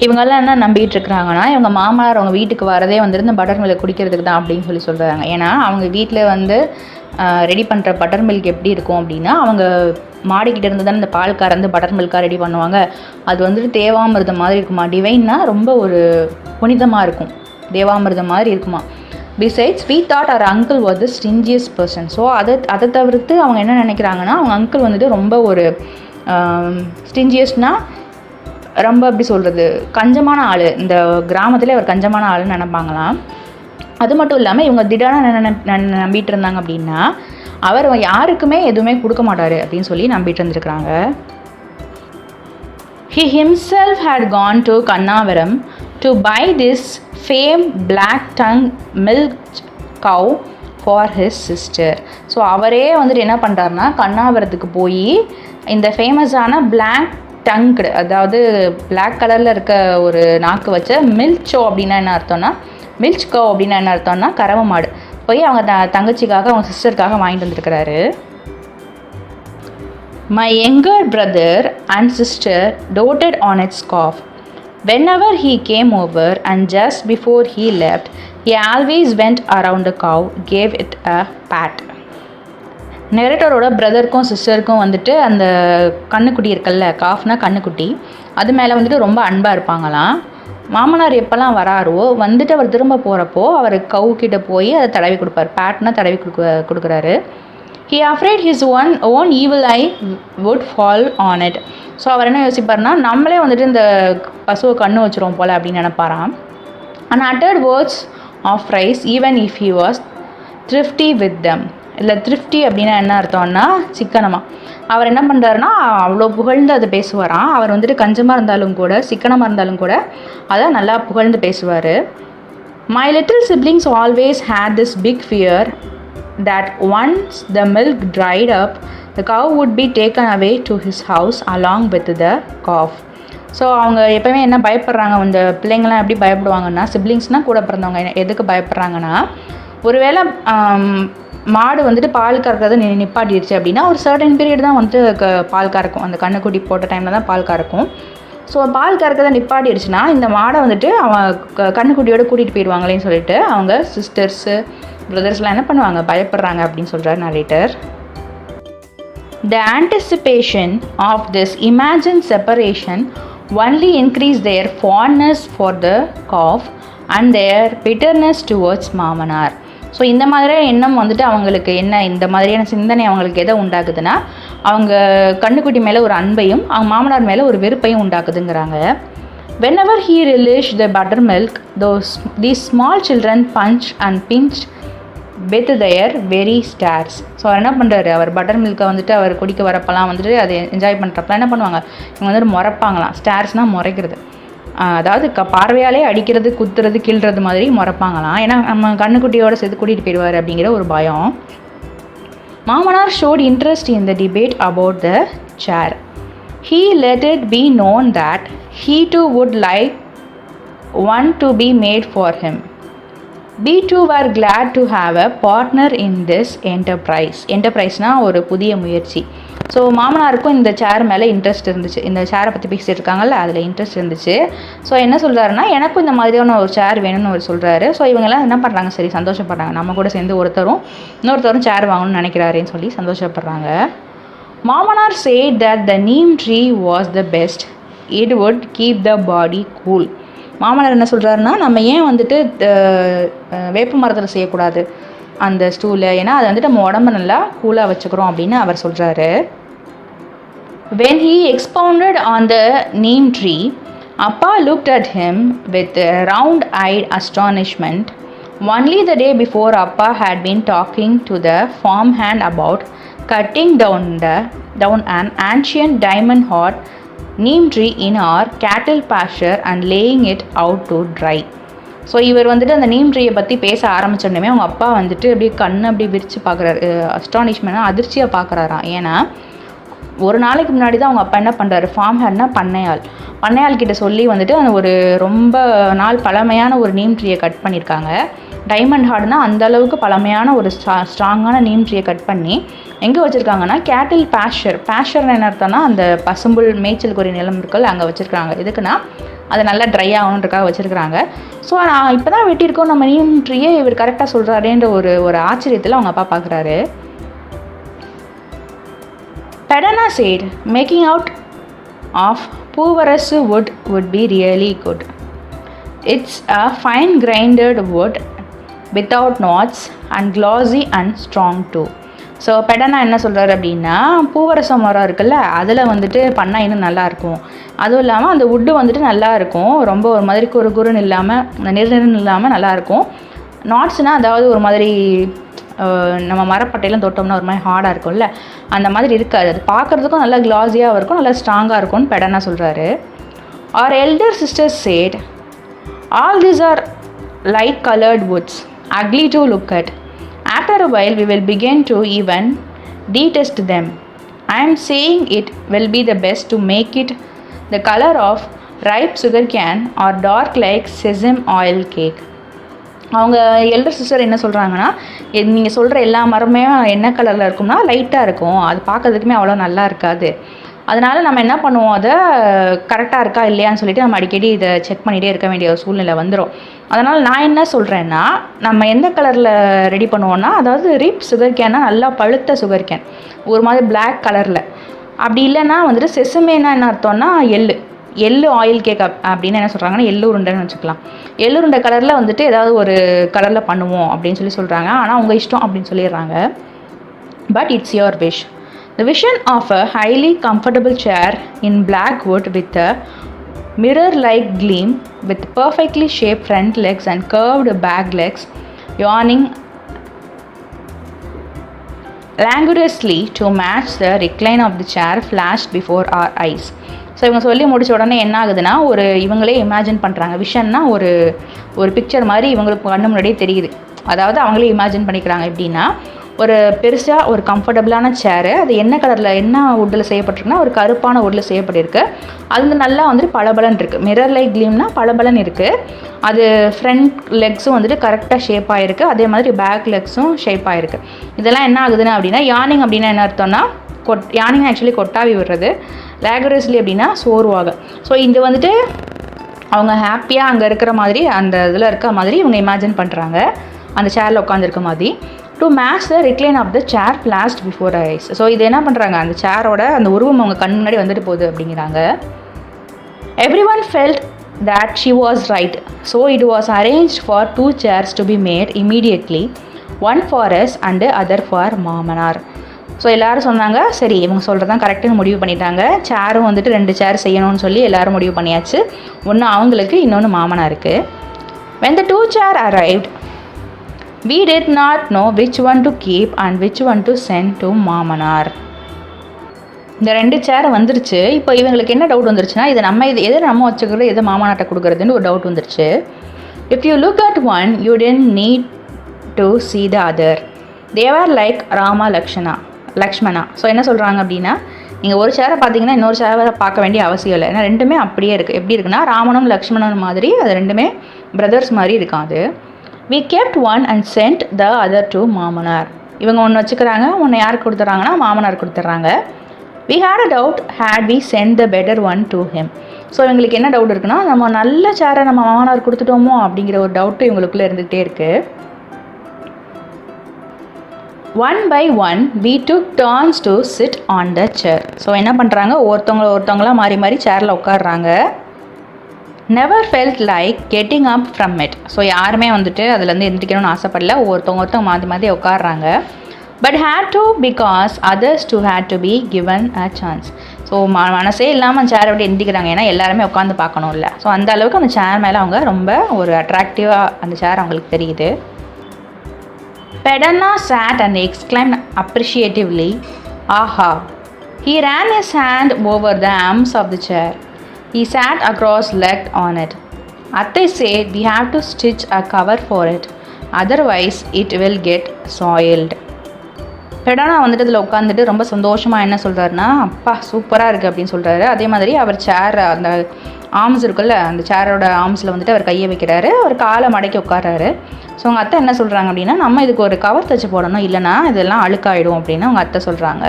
இவங்கெல்லாம் என்ன நம்பிக்கிட்டு இருக்கிறாங்கன்னா, இவங்க மாமனார் அவங்க வீட்டுக்கு வரதே வந்துட்டு இந்த பட்டர் மில்க் குடிக்கிறதுக்கு தான் அப்படின்னு சொல்கிறாங்க. ஏன்னா அவங்க வீட்டில் வந்து ரெடி பண்ணுற பட்டர் மில்க் எப்படி இருக்கும் அப்படின்னா, அவங்க மாடிக்கிட்ட இருந்து தான் இந்த பால் கறந்து பட்டர் மில்காக ரெடி பண்ணுவாங்க. அது வந்துட்டு தேவாமிர்தம் மாதிரி இருக்குமா, டிவைன்னா ரொம்ப ஒரு புனிதமாக இருக்கும், தேவாமிர்தம் மாதிரி இருக்குமா. Besides we thought our uncle was the stingiest person. So அதை தவிர்த்து அவங்க என்ன நினைக்கிறாங்கன்னா, அவங்க அங்கிள் வந்துட்டு ரொம்ப ஒரு ஸ்டிஞ்சியஸ்ட்னால் ரொம்ப எப்படி சொல்கிறது, கஞ்சமான ஆள், இந்த கிராமத்தில் அவர் கஞ்சமான ஆளுன்னு நினைப்பாங்களாம். அது மட்டும் இல்லாமல் இவங்க திடீர்னு நம்பிட்டு இருந்தாங்க அப்படின்னா, அவர் யாருக்குமே எதுவுமே கொடுக்க மாட்டார் அப்படின்னு சொல்லி நம்பிட்டு இருந்துருக்குறாங்க. He himself had gone to Kannavaram to buy this famed black tongue milk cow for his sister. So அவரே வந்துட்டு என்ன பண்ணுறாருனா கண்ணாபுரத்துக்கு போய் இந்த ஃபேமஸான பிளாக் டங்க்டு, அதாவது பிளாக் கலரில் இருக்க ஒரு நாக்கு வச்ச மில்ச்சோ அப்படின்னா என்ன அர்த்தம்னா, மில்ச் கோ அப்படின்னா என்ன அர்த்தம்னா கறவை மாடு, போய் அவங்க தங்கச்சிக்காக அவங்க சிஸ்டருக்காக வாங்கிட்டு வந்துருக்கிறாரு. My younger brother and sister doted on its calf. Whenever he came over and just before he left, he always went around the cow, gave it a pat. நெரேட்டரோட பிரதருக்கும் சிஸ்டருக்கும் வந்துட்டு அந்த கண்ணுக்குட்டி இருக்குல்ல, காஃப்னா கண்ணுக்குட்டி, அது மேலே வந்துட்டு ரொம்ப அன்பாக இருப்பாங்களாம். மாமனார் எப்போல்லாம் வராரோ வந்துட்டு அவர் திரும்ப போகிறப்போ அவர் கவுக்கிட்ட போய் அதை தடவி கொடுப்பார். பேட்னா தடவி கொடுக்குறாரு. He afraid his own evil eye would fall on it. So அவர் என்ன யோசிப்பார்னா, நம்மளே வந்துட்டு இந்த பசுவை கண்ணு வச்சுருவோம் போல் அப்படின்னு நினைப்பாராம். And uttered words of praise even if he was thrifty with them. இல்லை த்ரிஃப்டி அப்படின்னா என்ன அர்த்தம்னா சிக்கனமாக. அவர் என்ன பண்ணுறாருனா அவ்வளோ புகழ்ந்து அதை பேசுவாராம். அவர் வந்துட்டு கஞ்சமாக இருந்தாலும் கூட சிக்கனமாக இருந்தாலும் கூட அதை நல்லா புகழ்ந்து பேசுவார். My little siblings always had this big fear that once the milk dried up, the cow would be taken away to his house along with the calf. So அவங்க எப்போவுமே என்ன பயப்படுறாங்க, இந்த பிள்ளைங்கள்லாம் எப்படி பயப்படுவாங்கன்னா, சிப்ளிங்ஸ்னால் கூட பிறந்தவங்க எதுக்கு பயப்படுறாங்கன்னா, ஒருவேளை மாடு வந்துட்டு பால் கறக்கிறத நிப்பாட்டிடுச்சு அப்படின்னா ஒரு சர்டன் பீரியட் தான் வந்துட்டு பால் கறக்கும். அந்த கண்ணுக்குட்டி போட்ட டைமில் தான் பால் கறக்கும். ஸோ பால் கறக்கிறத நிப்பாட்டிடுச்சுன்னா இந்த மாடை வந்துட்டு அவன் கண்ணுக்குட்டியோடு கூட்டிகிட்டு போயிடுவாங்களேன்னு சொல்லிட்டு அவங்க சிஸ்டர்ஸு பிரதர்ஸ்லாம் என்ன பண்ணுவாங்க, பயப்படுறாங்க அப்படின்னு சொல்கிறார் narrator. The anticipation of this imagined separation only increased their fondness for the calf and their bitterness towards மாமனார். ஸோ இந்த மாதிரியான எண்ணம் வந்துட்டு அவங்களுக்கு என்ன, இந்த மாதிரியான சிந்தனை அவங்களுக்கு எதை உண்டாக்குதுன்னா, அவங்க கண்ணுக்குட்டி மேலே ஒரு அன்பையும் அவங்க மாமனார் மேலே ஒரு வெறுப்பையும் உண்டாக்குதுங்கிறாங்க. Whenever he relished the buttermilk, these small children punched and pinched with their very stares. So அவர் என்ன பண்ணுறாரு, அவர் பட்டர் மில்கை வந்துட்டு அவர் குடிக்க வரப்பெல்லாம் வந்துட்டு அதை என்ஜாய் பண்ணுறப்பெல்லாம் என்ன பண்ணுவாங்க, இவங்க வந்துட்டு முறைப்பாங்களாம். ஸ்டார்ஸ்னால் முறைக்கிறது, அதாவது பார்வையாலே அடிக்கிறது, குத்துறது, கிள்றது மாதிரி முறைப்பாங்களாம். ஏன்னா நம்ம கண்ணுக்குட்டியோடு சேர்த்து கூட்டிகிட்டு போயிடுவார் அப்படிங்கிற ஒரு பயம். மாமனார் showed interest in the debate about the chair. He let it be known that he too would like one to be made for him. We too were glad to have a partner in this enterprise. என்டர்பிரைஸ்னால் ஒரு புதிய முயற்சி. So மாமனாருக்கும் இந்த சேர் மேலே interest இருந்துச்சு. இந்த சேரை பற்றி பேசிட்டு இருக்காங்கல்ல, அதில் இன்ட்ரெஸ்ட் இருந்துச்சு. ஸோ என்ன சொல்கிறாருன்னா, எனக்கும் இந்த மாதிரியான ஒரு சேர் வேணும்னு அவர் சொல்கிறாரு. ஸோ இவங்கெல்லாம் என்ன பண்ணுறாங்க, சரி சந்தோஷப்படுறாங்க, நம்ம கூட சேர்ந்து இன்னொருத்தரும் சேர் வாங்கணும்னு நினைக்கிறாருன்னு சொல்லி சந்தோஷப்படுறாங்க. மாமனார் said that the neem tree was the best. It would keep the body cool. மாமனார் என்ன சொல்கிறாருன்னா, நம்ம ஏன் வந்துட்டு வேப்ப மரத்தில் செய்யக்கூடாது அந்த ஸ்டூலை, ஏன்னா அது வந்துட்டு நம்ம உடம்பு நல்லா கூலாக வச்சுக்கிறோம் அப்படின்னு அவர் சொல்கிறாரு. When he expounded on the neem tree, Appa looked at him with round-eyed astonishment. Only the day before, Appa had been talking to the farmhand about cutting down an ancient diamond-hot neem tree in our cattle pasture and laying it out to dry. So இவர் வந்துட்டு அந்த நீம் ட்ரீயை பற்றி பேச ஆரம்பிச்சோடனே அவங்க அப்பா வந்துட்டு அப்படியே கண்ணை அப்படி விரித்து பார்க்குறாரு. அஸ்டானிஷ்மெண்ட்டாக அதிர்ச்சியாக பார்க்குறாராம். ஏன்னா ஒரு நாளைக்கு முன்னாடி தான் அவங்க அப்பா என்ன பண்ணுறாரு, ஃபார்ம் ஹேட்னா பண்ணையாள் கிட்ட சொல்லி வந்துட்டு அந்த ஒரு ரொம்ப நாள் பழமையான ஒரு நீம் ட்ரீயை கட் பண்ணியிருக்காங்க. டைமண்ட் ஹார்ட்னா அந்த அளவுக்கு பழமையான ஒரு ஸ்ட்ராங்கான நீம் ட்ரீயை கட் பண்ணி எங்கே வச்சுருக்காங்கன்னா கேட்டில் பேஷர்னு என்ன அர்த்தம்னா அந்த பசும்புல் மேய்ச்சலுக்கு ஒரு நிலம் இருக்குல்ல அங்கே வச்சுருக்காங்க. எதுக்குன்னா அது நல்லா ட்ரை ஆகணுன்றக்காக வச்சுருக்குறாங்க. ஸோ நான் இப்போ தான் வெட்டியிருக்கோம் நம்ம நீம் ட்ரீயை இவர் கரெக்டாக சொல்கிறாரேன்ற ஒரு ஆச்சரியத்தில் அவங்க அப்பா பார்க்குறாரு. Pedana said, making out of Poovarasu wood would be really good. It's a fine grinded wood without knots and glossy and strong too. So Pedana என்ன சொல்கிறாரு அப்படின்னா, பூவரச மரம் இருக்குல்ல அதில் வந்துட்டு பண்ணால் இன்னும் நல்லாயிருக்கும். அதுவும் இல்லாமல் அந்த வுட்டு வந்துட்டு நல்லாயிருக்கும், ரொம்ப ஒரு மாதிரி குறுகுறுன்னு இல்லாமல் நெருன்னு இல்லாமல் நல்லாயிருக்கும். நாட்ஸ்னால் அதாவது ஒரு மாதிரி நம்ம மரப்பட்டையெல்லாம் தொட்டோம்னா ஒரு மாதிரி ஹார்டாக இருக்கும்ல அந்த மாதிரி இருக்காது. அது பார்க்குறதுக்கும் நல்லா கிளாஸியாக இருக்கும், நல்லா ஸ்ட்ராங்காக இருக்கும்னு பெடனா சொல்கிறாரு. Our elder sister said, all these are light colored woods. ugly to look at. After a while, we will begin to even detest them. I am saying it will be the best to make it the color of ripe sugar cane or dark like sesame oil cake. அவங்க elder sister என்ன சொல்கிறாங்கன்னா, நீங்கள் சொல்கிற எல்லா மரமே என்ன கலரில் இருக்கும்னா லைட்டாக இருக்கும், அது பார்க்கறதுக்குமே அவ்வளோ நல்லா இருக்காது. அதனால் நம்ம என்ன பண்ணுவோம், அதை கரெக்டாக இருக்கா இல்லையான்னு சொல்லிட்டு நம்ம அடிக்கடி இதை செக் பண்ணிகிட்டே இருக்க வேண்டிய ஒரு சூழ்நிலை வந்துடும். அதனால் நான் என்ன சொல்கிறேன்னா, நம்ம எந்த கலரில் ரெடி பண்ணுவோன்னா, அதாவது ரிப் சுகர் கேன்னா நல்லா பழுத்த சுகர் கேன், ஒரு மாதிரி பிளாக் கலரில். அப்படி இல்லைன்னா வந்துட்டு செசமேனா என்ன அர்த்தம்னா எள்ளு ஆயில் கேக் அப்படின்னு என்ன சொல்கிறாங்கன்னா, எள்ளு உருண்டைன்னு வச்சுக்கலாம். எள்ளு உருண்டை கலரில் வந்துட்டு ஏதாவது ஒரு கலரில் பண்ணுவோம் அப்படின்னு சொல்கிறாங்க. ஆனால் உங்கள் இஷ்டம் அப்படின்னு சொல்லிடுறாங்க. But it's your wish. The vision of a highly comfortable chair in black wood with a mirror-like gleam, with perfectly shaped front legs and curved back legs, yawning languorously to match the recline of the chair, flashed before our eyes. So இவங்க சொல்லி முடிச்ச உடனே என்ன ஆகுதுன்னா, இவங்களே imagine பண்ணுறாங்க. விஷன்னா ஒரு picture மாதிரி இவங்களுக்கு கண்ணு முன்னாடியே தெரியுது. அதாவது அவங்களே இமேஜின் பண்ணிக்கிறாங்க. எப்படின்னா, ஒரு பெருசாக ஒரு கம்ஃபர்டபுளான சேரு, அது என்ன கலரில் என்ன வுட்டில் செய்யப்பட்டிருக்குன்னா, ஒரு கருப்பான வுட்டில் செய்யப்பட்டிருக்கு. அது நல்லா வந்துட்டு பளபளன்னு இருக்குது. மிரர் லைக் க்ளீம்னா பளபளன்னு இருக்குது. அது ஃப்ரண்ட் லெக்ஸும் வந்துட்டு கரெக்டாக ஷேப் ஆகிருக்கு. அதே மாதிரி பேக் லெக்ஸும் ஷேப் ஆகிருக்கு. இதெல்லாம் என்ன ஆகுதுன்னா அப்படின்னா, யானிங் அப்படின்னா என்ன அர்த்தம்னா, யானிங் ஆக்சுவலி கொட்டாவி விடுறது, லேகரஸ்லி அப்படின்னா சோர்வாக. ஸோ இது வந்துட்டு அவங்க ஹாப்பியாக அங்கே இருக்கிற மாதிரி, அந்த இதில் இருக்க மாதிரி இவங்க இமேஜின் பண்ணுறாங்க, அந்த சேரில் உட்காந்துருக்க மாதிரி. To match the recline of the chair flashed before eyes. So இது என்ன பண்ணுறாங்க, அந்த சேரோட அந்த உருவம் அவங்க கண் முன்னாடி வந்துட்டு போகுது அப்படிங்கிறாங்க. Every one felt that she was right. So it was arranged for 2 chairs to be made immediately, one for us and the other for மாமனார். ஸோ எல்லோரும் சொன்னாங்க, சரி இவங்க சொல்கிறதான் கரெக்டுன்னு முடிவு பண்ணிட்டாங்க. சேரும் வந்துட்டு 2 சேர் செய்யணும்னு சொல்லி எல்லோரும் முடிவு பண்ணியாச்சு. ஒன்று அவங்களுக்கு, இன்னொன்று மாமனாருக்கு. when the 2 chairs arrived, we did not know which one to keep and which one to send to மாமனார். இந்த 2 சேர் வந்துருச்சு. இப்போ இவங்களுக்கு என்ன டவுட் வந்துருச்சுன்னா, எதை நம்ம வச்சுக்கிறது, எதை மாமனார்ட்ட கொடுக்குறதுன்னு ஒரு டவுட் வந்துருச்சு. If you look at one you tend need to see the other. they were like Rama Lakshmana. So என்ன சொல்கிறாங்க அப்படின்னா, நீங்கள் ஒரு சேரை பார்த்தீங்கன்னா இன்னொரு சேரை பார்க்க வேண்டிய அவசியம் இல்லை. ஏன்னா ரெண்டுமே அப்படியே இருக்குது. எப்படி இருக்குன்னா, ராமனும் லக்ஷ்மணனும் மாதிரி, அது ரெண்டுமே பிரதர்ஸ் மாதிரி இருக்காது. we kept one and sent the other to மாமனார். இவங்க ஒன்று வச்சுக்கிறாங்க, ஒன்று யாருக்கு கொடுத்துட்றாங்கன்னா மாமனார் கொடுத்துட்றாங்க. we had a doubt had we sent the better one to him. So இவங்களுக்கு என்ன டவுட் இருக்குன்னா, நம்ம நல்ல சேரை நம்ம மாமனார் கொடுத்துட்டோமோ அப்படிங்கிற ஒரு டவுட்டு இவங்களுக்குள்ளே இருந்துகிட்டே இருக்குது. One by one we took turns to sit on the chair. So என்ன பண்ணுறாங்க, ஒருத்தவங்களாம் மாறி மாறி சேரில் உட்காடுறாங்க. never felt like getting up from it. So யாருமே வந்துட்டு அதுலேருந்து எந்திரிக்கணும்னு ஆசைப்படல. ஒருத்தவங்க மாற்றி உட்காடுறாங்க. but had to because others too had to be given a chance. So மனசே இல்லாமல் சேரை விட்டு எந்திரிக்கிறாங்க. ஏன்னா எல்லாருமே உட்காந்து பார்க்கணும்ல. ஸோ அந்த அளவுக்கு அந்த சேர் மேலே அவங்க ரொம்ப ஒரு அட்ராக்டிவாக அந்த சேர் அவங்களுக்கு தெரியுது. Pedanna sat and exclaimed appreciatively, "Aha!" He ran his hand over the arms of the chair. He sat cross-legged on it. Attai said, "We have to stitch a cover for it, otherwise it will get soiled." பெடானா வந்துட்டு அதில் உட்காந்துட்டு ரொம்ப சந்தோஷமாக என்ன சொல்கிறாருன்னா, அப்பா சூப்பராக இருக்குது அப்படின்னு சொல்கிறாரு. அதே மாதிரி அவர் சேர் அந்த ஆர்ம்ஸ் இருக்குல்ல, அந்த சேரோட ஆர்ம்ஸில் வந்துட்டு அவர் கையை வைக்கிறாரு, அவர் காலை மடக்கி உட்காராரு. ஸோ அவங்க அத்தை என்ன சொல்கிறாங்க அப்படின்னா, நம்ம இதுக்கு ஒரு கவர் தச்சு போடணும், இல்லைனா இதெல்லாம் அழுக்காயிடும் அப்படின்னு அவங்க அத்தை சொல்கிறாங்க.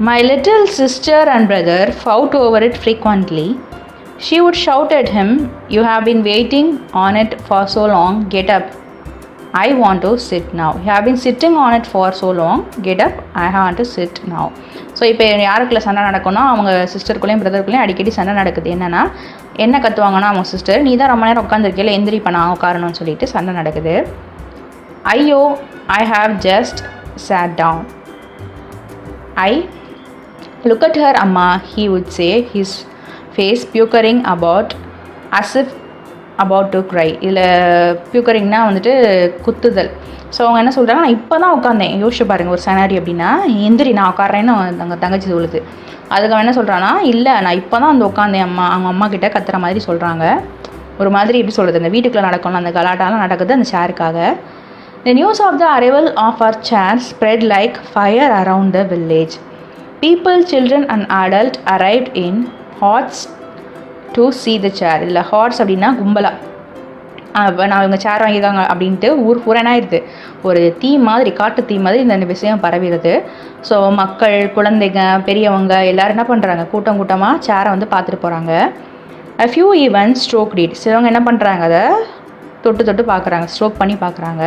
My little sister and brother fought over it frequently. She would shout at him, "You have been waiting on it for so long, get up. I want to sit now. You have been sitting on it for so long, get up, I want to sit now." So இப்போ யாருக்குள்ள சண்டை நடக்கும்னா, அவங்க சிஸ்டருக்குள்ளேயும் பிரதருக்குள்ளேயும் அடிக்கடி சண்டை நடக்குது. என்னென்னா, என்ன கற்றுவாங்கன்னா, அவங்க சிஸ்டர் நீ தான் ரொம்ப நேரம் உட்காந்துருக்கல, எந்திரிப்ப நான் உட்காரணும்னு சொல்லிட்டு சண்டை நடக்குது. ஐயோ, I have just sat down. I look at her, Amma, he would say, his face puckering about as if about to cry. இதில் பியூக்கரிங்னா வந்துட்டு குத்துதல். ஸோ அவங்க என்ன சொல்கிறாங்க, நான் இப்போ தான் உட்காந்தேன். யோசிச்சு பாருங்கள் ஒரு செனாரி அப்படின்னா, எந்திரி நான் உட்காரேன்னு அவங்க தங்கச்சி சொல்லுது. அதுக்கு அவன் என்ன சொல்கிறான்னா, இல்லை நான் இப்போ தான் வந்து உட்காந்தேன் அம்மா, அவங்க அம்மா கிட்டே கத்துற மாதிரி சொல்கிறாங்க. ஒரு மாதிரி எப்படி சொல்கிறது, இந்த வீட்டுக்குள்ளே நடக்கணும் அந்த கலாட்டாலாம் நடக்குது அந்த சேருக்காக. The news of the arrival of our chair spread like fire around the village. People, children and adults arrived in hordes to see the chair. இதில் ஹார்ட்ஸ் அப்படின்னா கும்பலா, நான் இவங்க சேர் வாங்கியிருக்காங்க அப்படின்ட்டு ஊர் புறனாயிருது. ஒரு தீ மாதிரி, காட்டு தீ மாதிரி இந்த விஷயம் பரவிடுது. ஸோ மக்கள், குழந்தைங்க, பெரியவங்க எல்லோரும் என்ன பண்ணுறாங்க, கூட்டம் கூட்டமாக சேரை வந்து பார்த்துட்டு போகிறாங்க. A few even stroked it. சிலவங்க என்ன பண்ணுறாங்க, அதை தொட்டு தொட்டு பார்க்குறாங்க, ஸ்ட்ரோக் பண்ணி பார்க்குறாங்க.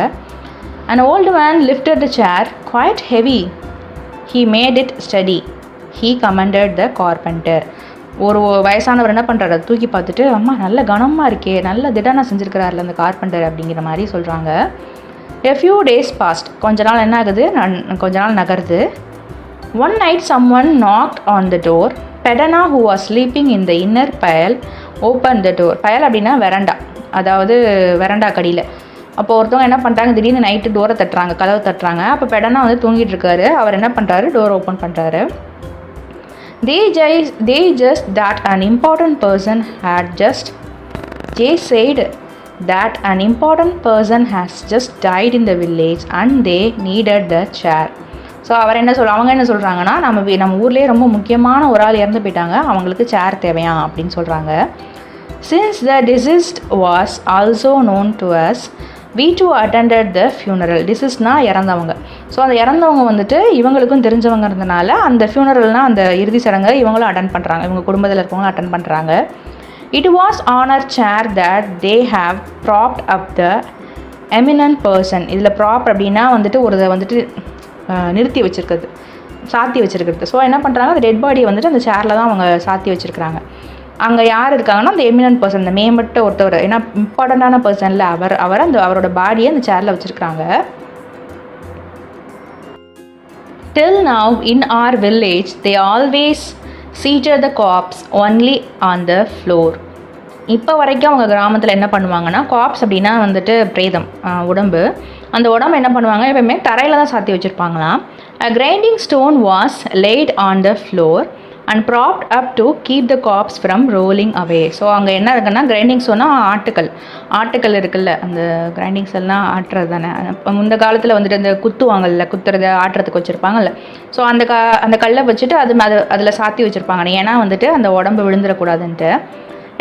An old man lifted the chair, quite heavy. He made it steady. He commanded the carpenter. ஒரு வயசானவர் என்ன பண்ணுறாரு, தூக்கி பார்த்துட்டு, அம்மா நல்ல கனமாக இருக்கே, நல்ல திடனா செஞ்சுருக்கிறாருல அந்த கார்பெண்டர் அப்படிங்கிற மாதிரி சொல்கிறாங்க. A few days passed. கொஞ்ச நாள் என்ன ஆகுது, கொஞ்ச நாள் நகருது. One night someone knocked on the door. Pedana, who was sleeping in the inner pile, opened the door. பயல் அப்படின்னா வெரண்டா, அதாவது வெரண்டா கடியில். அப்போ ஒருத்தவங்க என்ன பண்ணுறாங்க, திடீர்னு நைட்டு டோரை தட்டுறாங்க, கதவை தட்டுறாங்க. அப்போ பெடனா வந்து தூங்கிட்டு இருக்காரு. அவர் என்ன பண்ணுறாரு, டோர் ஓப்பன் பண்ணுறாரு. They just that an important person had just Jay said that an important person has just died in the village and they needed the chair. So அவங்க என்ன சொல்கிறாங்கன்னா, நம்ம ஊர்லேயே ரொம்ப முக்கியமான ஒரு ஆள் இறந்து போயிட்டாங்க, அவங்களுக்கு சேர் தேவையா அப்படின்னு சொல்கிறாங்க. Since the deceased was also known to us, we too attended the funeral. Deceasedனா இறந்தவங்க. ஸோ அந்த இறந்தவங்க வந்துட்டு இவங்களுக்கும் தெரிஞ்சவங்க இருந்தனால அந்த ஃபியூனரல்னால் அந்த இறுதி சடங்கை இவங்களும் அட்டன் பண்ணுறாங்க, இவங்க குடும்பத்தில் இருக்கவங்களும் அட்டன் பண்ணுறாங்க. It was on our chair that they have propped up the eminent person. இதில் ப்ராப் அப்படின்னா வந்துட்டு ஒரு இதை வந்துட்டு நிறுத்தி வச்சுருக்கிறது, சாத்தி வச்சுருக்கிறது. ஸோ என்ன பண்ணுறாங்க, அந்த டெட் பாடியை வந்துட்டு அந்த சேரில் தான் அவங்க சாத்தி வச்சுருக்கிறாங்க. அங்கே யார் இருக்காங்கன்னா, அந்த எமினன்ட் பர்சன், அந்த மேம்பட்ட ஒருத்தவர், ஏன்னா இம்பார்ட்டண்ட்டான பர்சனில் அவர் அவரோட பாடியை அந்த சேரில் வச்சுருக்காங்க. Till now in our village they always seated the corpse only on the floor. இப்போ வரைக்கும் அவங்க கிராமத்தில் என்ன பண்ணுவாங்கன்னா, காப்ஸ் அப்படின்னா வந்துட்டு பிரேதம், உடம்பு, அந்த உடம்பு என்ன பண்ணுவாங்க, எப்பவுமே தரையில் தான் சாத்தி வச்சுருப்பாங்களாம். A grinding stone was laid on the floor and propped up to keep the corpse from rolling away. So அங்கே என்ன இருக்குன்னா, கிரைண்டிங் ஸ்டோன்னா ஆட்டுக்கல் இருக்குல்ல, அந்த கிரைண்டிங் ஸ்டோன்னால் ஆட்டுறது தானே. இந்த காலத்தில் வந்துட்டு அந்த குத்துவாங்கல்ல, குத்துறதை ஆட்டுறதுக்கு வச்சுருப்பாங்கல்ல. ஸோ அந்த கல்லை வச்சுட்டு அதில் சாத்தி வச்சுருப்பாங்க, ஏன்னா வந்துட்டு அந்த உடம்பு விழுந்துடக்கூடாதுன்ட்டு.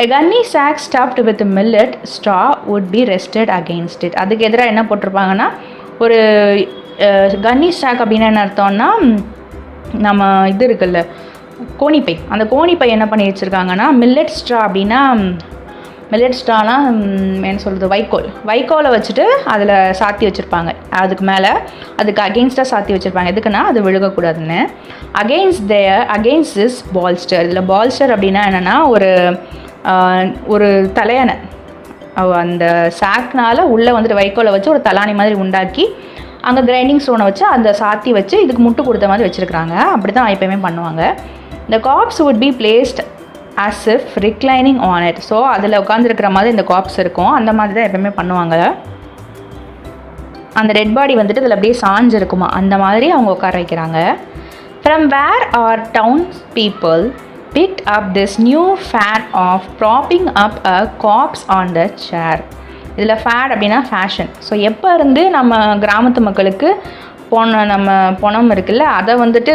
A gunny sack stuffed with millet straw would be rested against it. அதுக்கு எதிராக என்ன போட்டிருப்பாங்கன்னா, ஒரு கன்னி ஸ்டாக் அப்படின்னா என்ன அர்த்தம்னா, நம்ம இது இருக்குல்ல கோணிப்பை, அந்த கோணிப்பை என்ன பண்ணி வச்சுருக்காங்கன்னா, மில்லட் ஸ்ட்ரா அப்படின்னா, மில்லட் ஸ்ட்ராலாம் என்ன சொல்கிறது, வைக்கோலை வச்சுட்டு அதில் சாத்தி வச்சுருப்பாங்க. அதுக்கு மேலே அதுக்கு அகெயின்ஸ்டாக சாத்தி வச்சுருப்பாங்க. எதுக்குன்னா அது விழுகக்கூடாதுன்னு. Against this பால்ஸ்டர். இதில் பால்ஸ்டர் அப்படின்னா என்னென்னா, ஒரு தலையணை, அந்த சாக்னால் உள்ளே வந்துட்டு வைக்கோலை வச்சு ஒரு தலானி மாதிரி உண்டாக்கி அங்கே கிரைண்டிங் ஸ்டோனை வச்சு அந்த சாத்தி வச்சு இதுக்கு முட்டு கொடுத்த மாதிரி வச்சுருக்குறாங்க. அப்படி தான் எப்போயுமே பண்ணுவாங்க. The corpse would be placed as if reclining on it. So அதில் உட்காந்துருக்கிற மாதிரி இந்த காப்ஸ் இருக்கும், அந்த மாதிரி தான் எப்போயுமே பண்ணுவாங்க. அந்த டெட் பாடி வந்துட்டு இதில் அப்படியே சாஞ்சு இருக்குமா, அந்த மாதிரி அவங்க உட்கார வைக்கிறாங்க. From where our townspeople picked up this new fad of propping up a corpse on the chair. இதில் ஃபேட் அப்படின்னா ஃபேஷன். ஸோ எப்போ இருந்து நம்ம கிராமத்து மக்களுக்கு பணம் இருக்குல்ல, அதை வந்துட்டு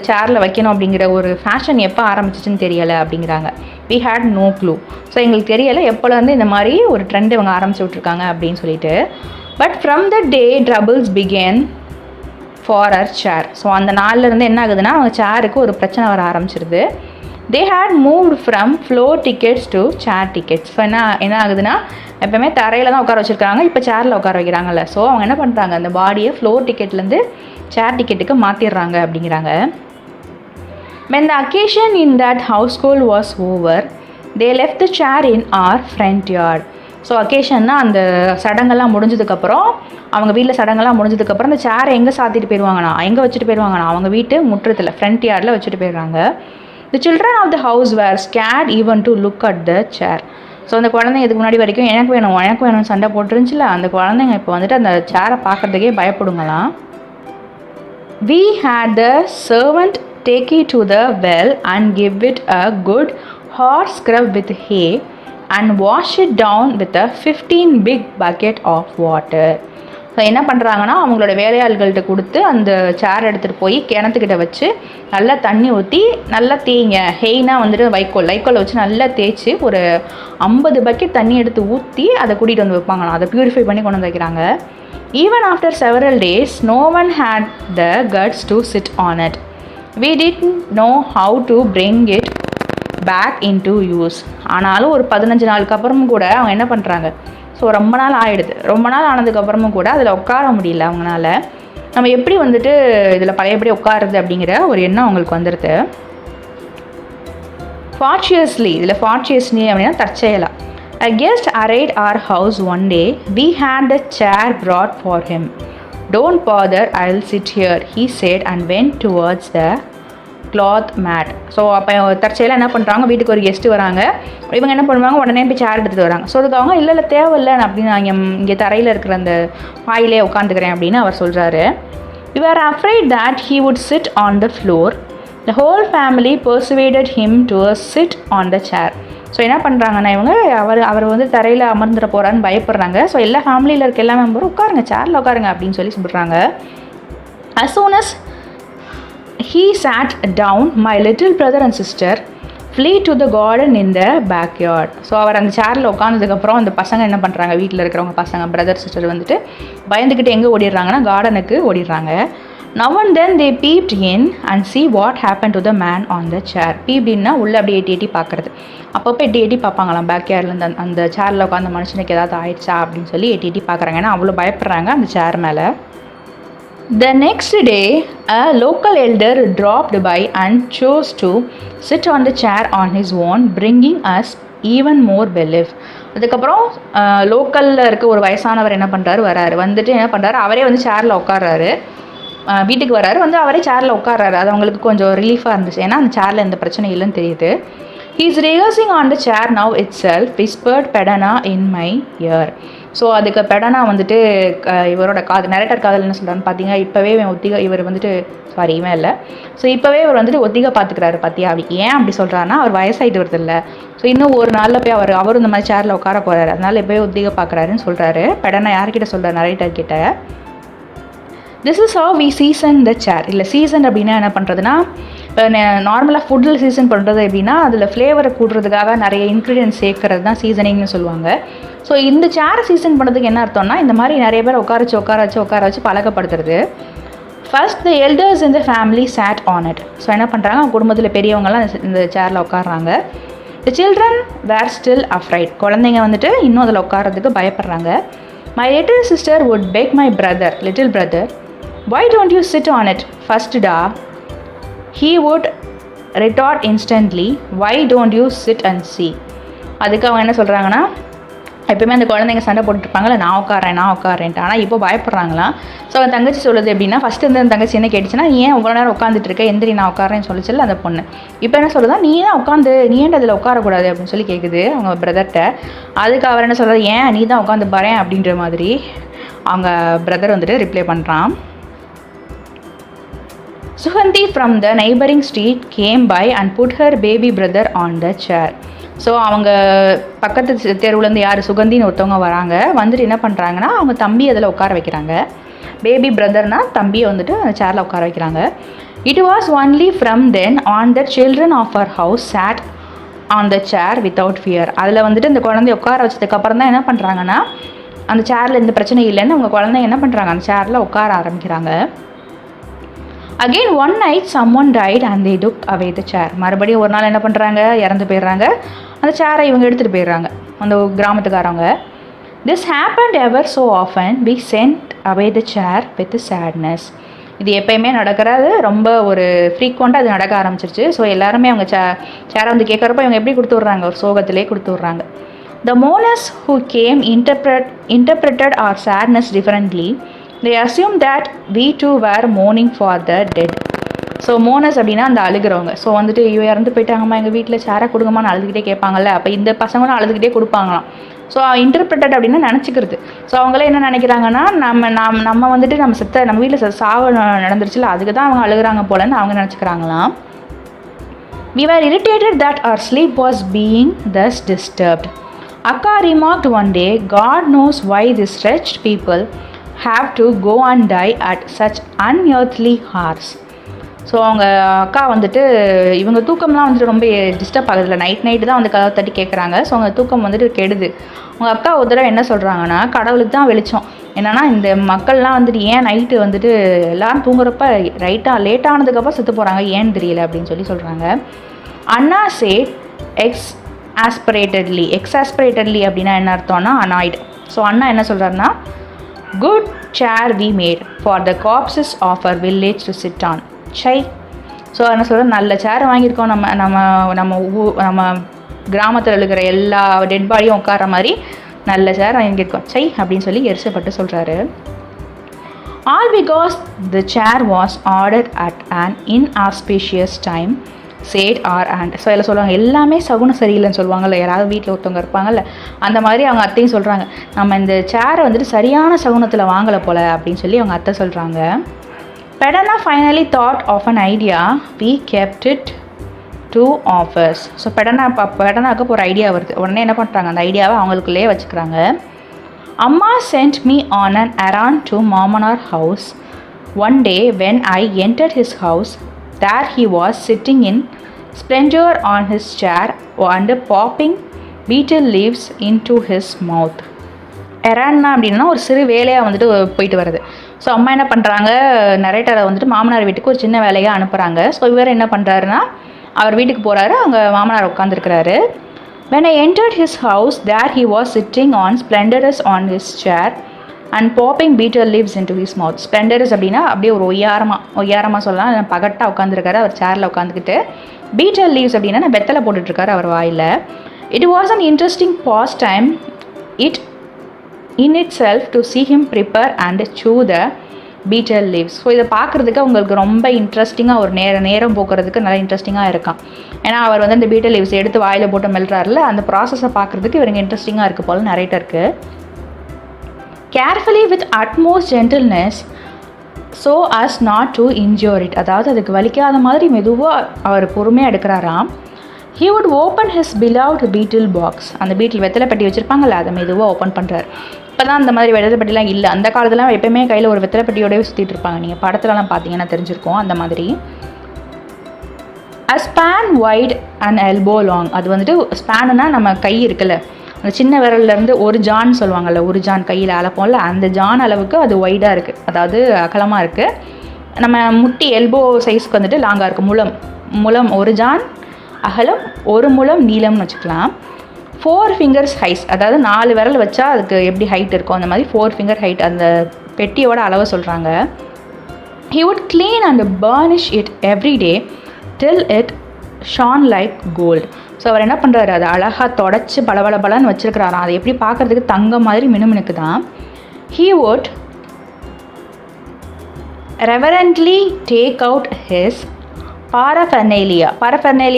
சேரில் வைக்கணும் அப்படிங்கிற ஒரு ஃபேஷன் எப்போ ஆரம்பிச்சிச்சுன்னு தெரியலை அப்படிங்கிறாங்க. we had no clue. So எங்களுக்கு தெரியலை எப்போலேருந்து இந்த மாதிரி ஒரு ட்ரெண்ட் இவங்க ஆரம்பிச்சு விட்ருக்காங்க அப்படின்னு சொல்லிட்டு. But from the day troubles began for our chair. So அந்த நாள்லேருந்து என்ன ஆகுதுன்னா, அவங்க சேருக்கு ஒரு பிரச்சனை வர ஆரம்பிச்சிருது. they had moved from floor tickets to chair tickets. So என்ன ஆகுதுன்னா, எப்போவுமே தரையில் தான் உட்கார வச்சுருக்காங்க, இப்போ சேரில் உட்கார வைக்கிறாங்கல்ல. ஸோ அவங்க என்ன பண்ணுறாங்க, அந்த பாடியை ஃப்ளோர் டிக்கெட்லேருந்து சேர் டிக்கெட்டுக்கு மாற்றிடுறாங்க அப்படிங்கிறாங்க. when the occasion in that household was over, they left the chair in our front yard. So அக்கேஷன்னா அந்த சடங்கெல்லாம் முடிஞ்சதுக்கப்புறம், அவங்க வீட்டில் சடங்கெல்லாம் முடிஞ்சதுக்கப்புறம் அந்த சேரை எங்கே சாத்திட்டு போயிடுவாங்கண்ணா, எங்கே வச்சுட்டு போயிடுவாங்கண்ணா, அவங்க வீட்டு முற்றத்தில் ஃப்ரண்ட் யார்டில் வச்சுட்டு போயிடுறாங்க. The children of the house were scared even to look at the chair. So அந்த குழந்தைங்க இதுக்கு முன்னாடி வரைக்கும் எனக்கு வேணும் சண்டை போட்டுருந்துச்சுல, அந்த குழந்தைங்க இப்போ வந்துட்டு அந்த சேரை பார்க்குறதுக்கே பயப்படுங்களாம். We had the servant take it to the well and give it a good hot scrub with hay and wash it down with a 15 big bucket of water. So என்ன பண்ணுறாங்கன்னா அவங்களோட வேலையாள்கள்கிட்ட கொடுத்து அந்த சேர் எடுத்துகிட்டு போய் கிணத்துக்கிட்ட வச்சு நல்லா தண்ணி ஊற்றி நல்லா தேய்ங்க. ஹெய்னா வந்துட்டு வைக்கோல் வச்சு நல்லா தேய்ச்சி ஒரு 50 பக்கெட் தண்ணி எடுத்து ஊற்றி அதை கூட்டிகிட்டு வந்து வைப்பாங்களாம். அதை ப்யூரிஃபை பண்ணி கொண்டு வந்து வைக்கிறாங்க. Even after several days, no one had the guts to sit on it. We didn't know how to bring it back into use. ஆனாலும் ஒரு 15 நாளுக்கு அப்புறமும் கூட அவங்க என்ன பண்ணுறாங்க, ஸோ ரொம்ப நாள் ஆகிடுது. ரொம்ப நாள் ஆனதுக்கப்புறமும் கூட அதில் உட்கார முடியல அவங்களால. நம்ம எப்படி வந்துட்டு இதில் பழையபடி உட்காருது அப்படிங்கிற ஒரு எண்ணம் அவங்களுக்கு வந்துடுது. ஃபார்ச்சுவஸ்லி, இதில் ஃபார்ச்சுவஸ்லி அப்படின்னா தற்செயலா. A guest arrived our house one day. We had the chair brought for him. Don't bother, I'll sit here, he said and went towards the cloth mat. So அப்போ தற்செயலாக என்ன பண்ணுறாங்க, வீட்டுக்கு ஒரு கெஸ்ட்டு வராங்க. இவங்க என்ன பண்ணுவாங்க, உடனே போய் சேர் எடுத்துகிட்டு வராங்க. ஸோ அதுக்கு அவங்க இல்லை தேவையில்லை அப்படின்னு நான் இங்கே தரையில் இருக்கிற அந்த பாயிலே உட்காந்துக்கிறேன் அப்படின்னு அவர் சொல்கிறாரு. We were afraid that he would sit on the floor. The whole family persuaded him to sit on the chair. So என்ன பண்ணுறாங்கன்னா இவங்க அவர் வந்து தரையில் அமர்ந்துட போகிறான்னு பயப்படுறாங்க. ஸோ எல்லா ஃபேமிலியில் இருக்க எல்லா மெம்பரும் உட்காருங்க, சேரில் உட்காருங்க அப்படின்னு சொல்லி சொல்கிறாங்க. As soon as he sat down, my little brother and sister flee to the garden in the backyard. So அவர் அந்த சேரில் உட்காந்ததுக்கப்புறம் அந்த பசங்க என்ன பண்ணுறாங்க, வீட்டில் இருக்கிறவங்க பசங்க பிரதர் சிஸ்டர் வந்துட்டு பயந்துக்கிட்டு எங்கே ஓடிடுறாங்கன்னா கார்டனுக்கு ஓடிடுறாங்க. Now and then they peeped in and see what happened to the man on the chair. peepedனா உள்ளே அப்படியே எட்டி பார்க்குறது. அப்பப்போ எட்டி பார்ப்பாங்களாம் பேக்யார்ட்லேருந்து அந்த சேரில் உட்காந்த மனுஷனுக்கு ஏதாவது ஆயிடுச்சா அப்படின்னு சொல்லி எட்டி பார்க்குறாங்க. ஏன்னா அவ்வளோ பயப்படுறாங்க அந்த சேர் மேலே. The next day, a local elder dropped by and chose to sit on the chair on his own, bringing us even more belief. அதுக்கப்புறம் லோக்கலில் இருக்க ஒரு வயசானவர் என்ன பண்ணுறாரு, வந்துட்டு என்ன பண்ணுறாரு, அவரே வந்து சேரில் உட்கார்றாரு. வீட்டுக்கு வராரு, வந்து அவரே சேரில் உட்கார்றாரு. அது அவங்களுக்கு கொஞ்சம் ரிலீஃபாக இருந்துச்சு, ஏன்னா அந்த சேரில் எந்த பிரச்சனை இல்லைன்னு தெரியுது. He is rehearsing on the chair now itself, whispered Pedana in my ear. So அதுக்கு பெடனா வந்துட்டு இவரோட நரேட்டர் காதல் என்ன சொல்கிறான்னு பார்த்தீங்கன்னா, இப்போவே இவர் வந்துட்டு இவன் இல்லை. ஸோ இப்போவே இவர் வந்துட்டு ஒத்திகை பார்த்துக்கிறாரு பார்த்தியா. ஏன் அப்படி சொல்கிறாருன்னா, அவர் வயசாகிட்டு வருது இல்லை. ஸோ இன்னும் ஒரு நாளில் போய் அவரும் இந்த மாதிரி சேரில் உட்கார போகிறாரு, அதனால் இப்போவே ஒத்திகை பார்க்குறாருன்னு சொல்கிறாரு. பெடனா யார்கிட்ட சொல்கிறார், நரேட்டர் கிட்ட. This is how we season the chair. இல்லை சீசன் அப்படின்னா என்ன பண்ணுறதுன்னா, இப்போ நார்மலாக ஃபுட்டில் சீசன் பண்ணுறது எப்படின்னா அதில் ஃப்ளேவரை கூடுறதுக்காக நிறைய இன்க்ரீடியன்ஸ் சேர்க்கறது தான் சீசனிங்னு சொல்லுவாங்க. ஸோ இந்த சேரை சீசன் பண்ணுறதுக்கு என்ன அர்த்தம்னா, இந்த மாதிரி நிறைய பேர் உட்கார வச்சு பழக்கப்படுத்துறது. First the elders in the family sat on it. So என்ன பண்ணுறாங்க, குடும்பத்தில் பெரியவங்கலாம் இந்த சேரில் உட்காடுறாங்க. The children were still afraid. குழந்தைங்க வந்துட்டு இன்னும் அதில் உட்காரதுக்கு பயப்படுறாங்க. My little sister would beg my little brother, why don't you sit on it first da? He would retort instantly, why don't you sit and see? அதுக்கு அவங்க என்ன சொல்கிறாங்கன்னா, எப்பவுமே அந்த குழந்தைங்க சண்டை போட்டுருப்பாங்களே, நான் உட்காரேன்ட்டு. ஆனால் இப்போ பயப்படுறாங்களாம். ஸோ அவன் தங்கச்சி சொல்லுது எப்படின்னா, ஃபஸ்ட்டு இந்த தங்கச்சி என்ன கேட்டுச்சுன்னா, நீ ஏன் இவ்வளோ நேரம் உட்காந்துட்டு இருக்க, எந்திரி நான் உட்காரேன்னு சொல்லிச்சல அந்த பொண்ணு. இப்போ என்ன சொல்லுதா, நீ ஏன் அதில் உட்காரக்கூடாது அப்படின்னு சொல்லி கேட்குது அவங்க பிரதர்கிட்ட. அதுக்கு அவர் என்ன சொல்கிறது, ஏன் நீ தான் உட்காந்து பாரு அப்படின்ற மாதிரி அவங்க பிரதர் வந்துட்டு ரிப்ளை பண்ணுறான். Sugandhi from the neighboring street came by and put her baby brother on the chair. So அவங்க பக்கத்து தெருவுலேருந்து யார் சுகந்தின்னு ஒருத்தவங்க வராங்க. வந்துட்டு என்ன பண்ணுறாங்கன்னா, அவங்க தம்பி அதில் உட்கார வைக்கிறாங்க. பேபி பிரதர்னால் தம்பியை வந்துட்டு அந்த சேரில் உட்கார வைக்கிறாங்க. It was only from then on the children of our house sat on the chair without fear. அதில் வந்துட்டு இந்த குழந்தைய உட்கார வச்சதுக்கப்புறம் தான் என்ன பண்ணுறாங்கன்னா, அந்த சேரில் எந்த பிரச்சனையும் இல்லைன்னு அவங்க குழந்தைங்க என்ன பண்ணுறாங்க, அந்த சேரில் உட்கார ஆரம்பிக்கிறாங்க. Again one night someone died and they took away the chair. மறுபடியும் ஒரு நாள் என்ன பண்ணுறாங்க, இறந்து போயிடுறாங்க. அந்த சேரை இவங்க எடுத்துகிட்டு போயிடுறாங்க அந்த கிராமத்துக்காரவங்க. This happened ever so often. We sent away the chair with sadness. இது எப்பயுமே நடக்கிறது, ரொம்ப ஒரு ஃப்ரீக்வெண்ட்டாக அது நடக்க ஆரம்பிச்சிருச்சு. ஸோ எல்லாருமே அவங்க சேரை வந்து கேட்குறப்ப இவங்க எப்படி கொடுத்து விட்றாங்க, ஒரு சோகத்திலே கொடுத்து விட்றாங்க. The mourners who came interpreted our sadness differently. They assumed that we too were mourning for the dead. So மோனஸ் அப்படின்னா அந்த அழுகிறவங்க. ஸோ வந்துட்டு இறந்து போயிட்டாங்கம்மா, எங்கள் வீட்டில் சேரை கொடுங்கம்மான்னு அழுதுகிட்டே கேட்பாங்கல்ல. அப்போ இந்த பசங்களும் அழுதுகிட்டே கொடுப்பாங்களாம். ஸோ இன்டர்பிரட்டட் அப்படின்னா நினச்சிக்கிறது. ஸோ அவங்களே என்ன நினைக்கிறாங்கன்னா, நம்ம வந்துட்டு நம்ம வீட்டில் சாவு நடந்துருச்சுல, அதுக்கு தான் அவங்க அழுகிறாங்க போலன்னு அவங்க நினச்சிக்கிறாங்களாம். We were irritated that our sleep was being thus disturbed. Akka remarked one day, God knows why these wretched people have to go and die at such unearthly hours. So அவங்க அக்கா வந்துட்டு இவங்க தூக்கம்லாம் வந்துட்டு ரொம்ப டிஸ்டர்ப் ஆகுதுல்ல, night தான் வந்து கதவை தட்டி கேட்குறாங்க. ஸோ அவங்க தூக்கம் வந்துட்டு கெடுது. அவங்க அக்கா ஒரு தடவை என்ன சொல்கிறாங்கன்னா, கடவுளுக்கு தான் வெளிச்சம், என்னென்னா இந்த மக்கள்லாம் வந்துட்டு ஏன் நைட்டு வந்துட்டு எல்லோரும் தூங்குறப்ப லேட்டானதுக்கப்புறம் செத்து போகிறாங்க, ஏன்னு தெரியல அப்படின்னு சொல்கிறாங்க. அண்ணா சேட் எக்ஸாஸ்பரேட்டட்லி அப்படின்னா என்ன அர்த்தம்னா அனாய்டு. ஸோ அண்ணா என்ன சொல்கிறாருன்னா, good chair we made for the corpses of our village to sit on. Sigh. So என்ன சொல்கிறேன், நல்ல சேர் வாங்கியிருக்கோம், நம்ம கிராமத்தில் இருக்கிற எல்லா டெட் பாடியும் உட்கார மாதிரி நல்ல சேர் வாங்கியிருக்கோம், சை அப்படின்னு சொல்லி எரிச்சப்பட்டு சொல்கிறாரு. All because the chair was ordered at an inauspicious time said our aunt. So இதில் சொல்லுவாங்க எல்லாமே சகுனம் சரியில்லைன்னு சொல்லுவாங்கல்ல, யாராவது வீட்டில் ஒருத்தவங்க இருப்பாங்கல்ல, அந்த மாதிரி அவங்க அத்தையும் சொல்கிறாங்க, நம்ம இந்த சேரை வந்துட்டு சரியான சகுனத்தில் வாங்கலை போல் அப்படின்னு சொல்லி அவங்க அத்தை சொல்கிறாங்க. Pedanna finally thought of an idea. We kept it to offers. So பெடனாவுக்கு ஒரு ஐடியா வருது. உடனே என்ன பண்ணுறாங்க, அந்த ஐடியாவை அவங்களுக்குள்ளேயே வச்சுக்கிறாங்க. அம்மா sent me on an errand to Mamanar house. One day when I entered his house, there he was sitting in splendor on his chair and popping betel leaves into his mouth. எரான்னா அப்படின்னா ஒரு சிறு வேலையாக வந்துட்டு போயிட்டு வருது. So அம்மா என்ன பண்ணுறாங்க, நரேட்டரை வந்துட்டு மாமனார் வீட்டுக்கு ஒரு சின்ன வேலையாக அனுப்புகிறாங்க. ஸோ இவர் என்ன பண்ணுறாருன்னா, அவர் வீட்டுக்கு போகிறாரு, அங்கே மாமனார் உட்காந்துருக்கிறாரு. when I entered his house, there he was sitting on splendorous on his chair and popping betel leaves into his mouth. splendorous அப்படின்னா அப்படியே ஒரு ஒய்யாரமாக சொல்லலாம், பகட்டாக உட்காந்துருக்காரு அவர் சேரில் உட்காந்துக்கிட்டு. betel leaves அப்படின்னா வெத்தலை போட்டுட்ருக்காரு அவர் வாயில். it was an interesting pastime in itself to see him prepare and chew the betel leaves. So இதை பார்க்குறதுக்கு உங்களுக்கு ரொம்ப இன்ட்ரெஸ்டிங்காக ஒரு நேரம் போக்குறதுக்கு நல்லா இன்ட்ரெஸ்டிங்காக இருக்கும். ஏன்னா அவர் வந்து அந்த betel leaves எடுத்து வாயில் போட்டு மெல்றாருல, அந்த ப்ராசஸை பார்க்குறதுக்கு இவருக்கு இன்ட்ரெஸ்டிங்காக இருக்குது போல் நரேட்டருக்கு. Carefully with utmost gentleness so as not to injure it. அதாவது அதுக்கு வலிக்காத மாதிரி மெதுவாக அவர் பொறுமையாக எடுக்கிறாராம். he would open his beloved betel box. அந்த பீட்டில் வெத்தலை பெட்டி வச்சுருப்பாங்கள்ல, அதை மெதுவாக ஓப்பன் பண்ணுறாரு. இப்போ தான் அந்த மாதிரி வெத்தலை பெட்டிலாம் இல்லை, அந்த காலத்துலாம் எப்போயுமே கையில் ஒரு வெத்தலை பெட்டியோடய சுற்றிட்டு இருப்பாங்க, நீங்கள் படத்துலலாம் பார்த்தீங்கன்னா தெரிஞ்சிருக்கோம். அந்த மாதிரி a span wide and elbow long. அது வந்துட்டு ஸ்பேனுன்னா நம்ம கை இருக்குல்ல, அந்த சின்ன விரல்லேருந்து ஒரு ஜான் சொல்லுவாங்கள்ல, ஒரு ஜான் கையில் அளப்போம்ல, அந்த ஜான் அளவுக்கு அது ஒய்டாக இருக்குது, அதாவது அகலமாக இருக்குது. நம்ம முட்டி எல்போ சைஸ்க்கு வந்துட்டு லாங்காக இருக்குது. முலம் ஒரு ஜான் அகலம், ஒரு முலம் நீளம்னு வச்சுக்கலாம். 4 fingers height, அதாவது 4 விரல் வச்சா அதுக்கு எப்படி ஹைட் இருக்கும் அந்த மாதிரி 4 finger height அந்த பெட்டியோட அளவை சொல்கிறாங்க. he would clean and burnish it every day till it shone like gold. So அவர் என்ன பண்ணுறாரு, அதை அழகாக தொடச்சி பளபளன்னு வச்சுருக்கிறாராம். அதை எப்படி பார்க்குறதுக்கு தங்கம் மாதிரி மினுமினுக்கு தான். he would reverently take out his பாரஃபெர்னேலியா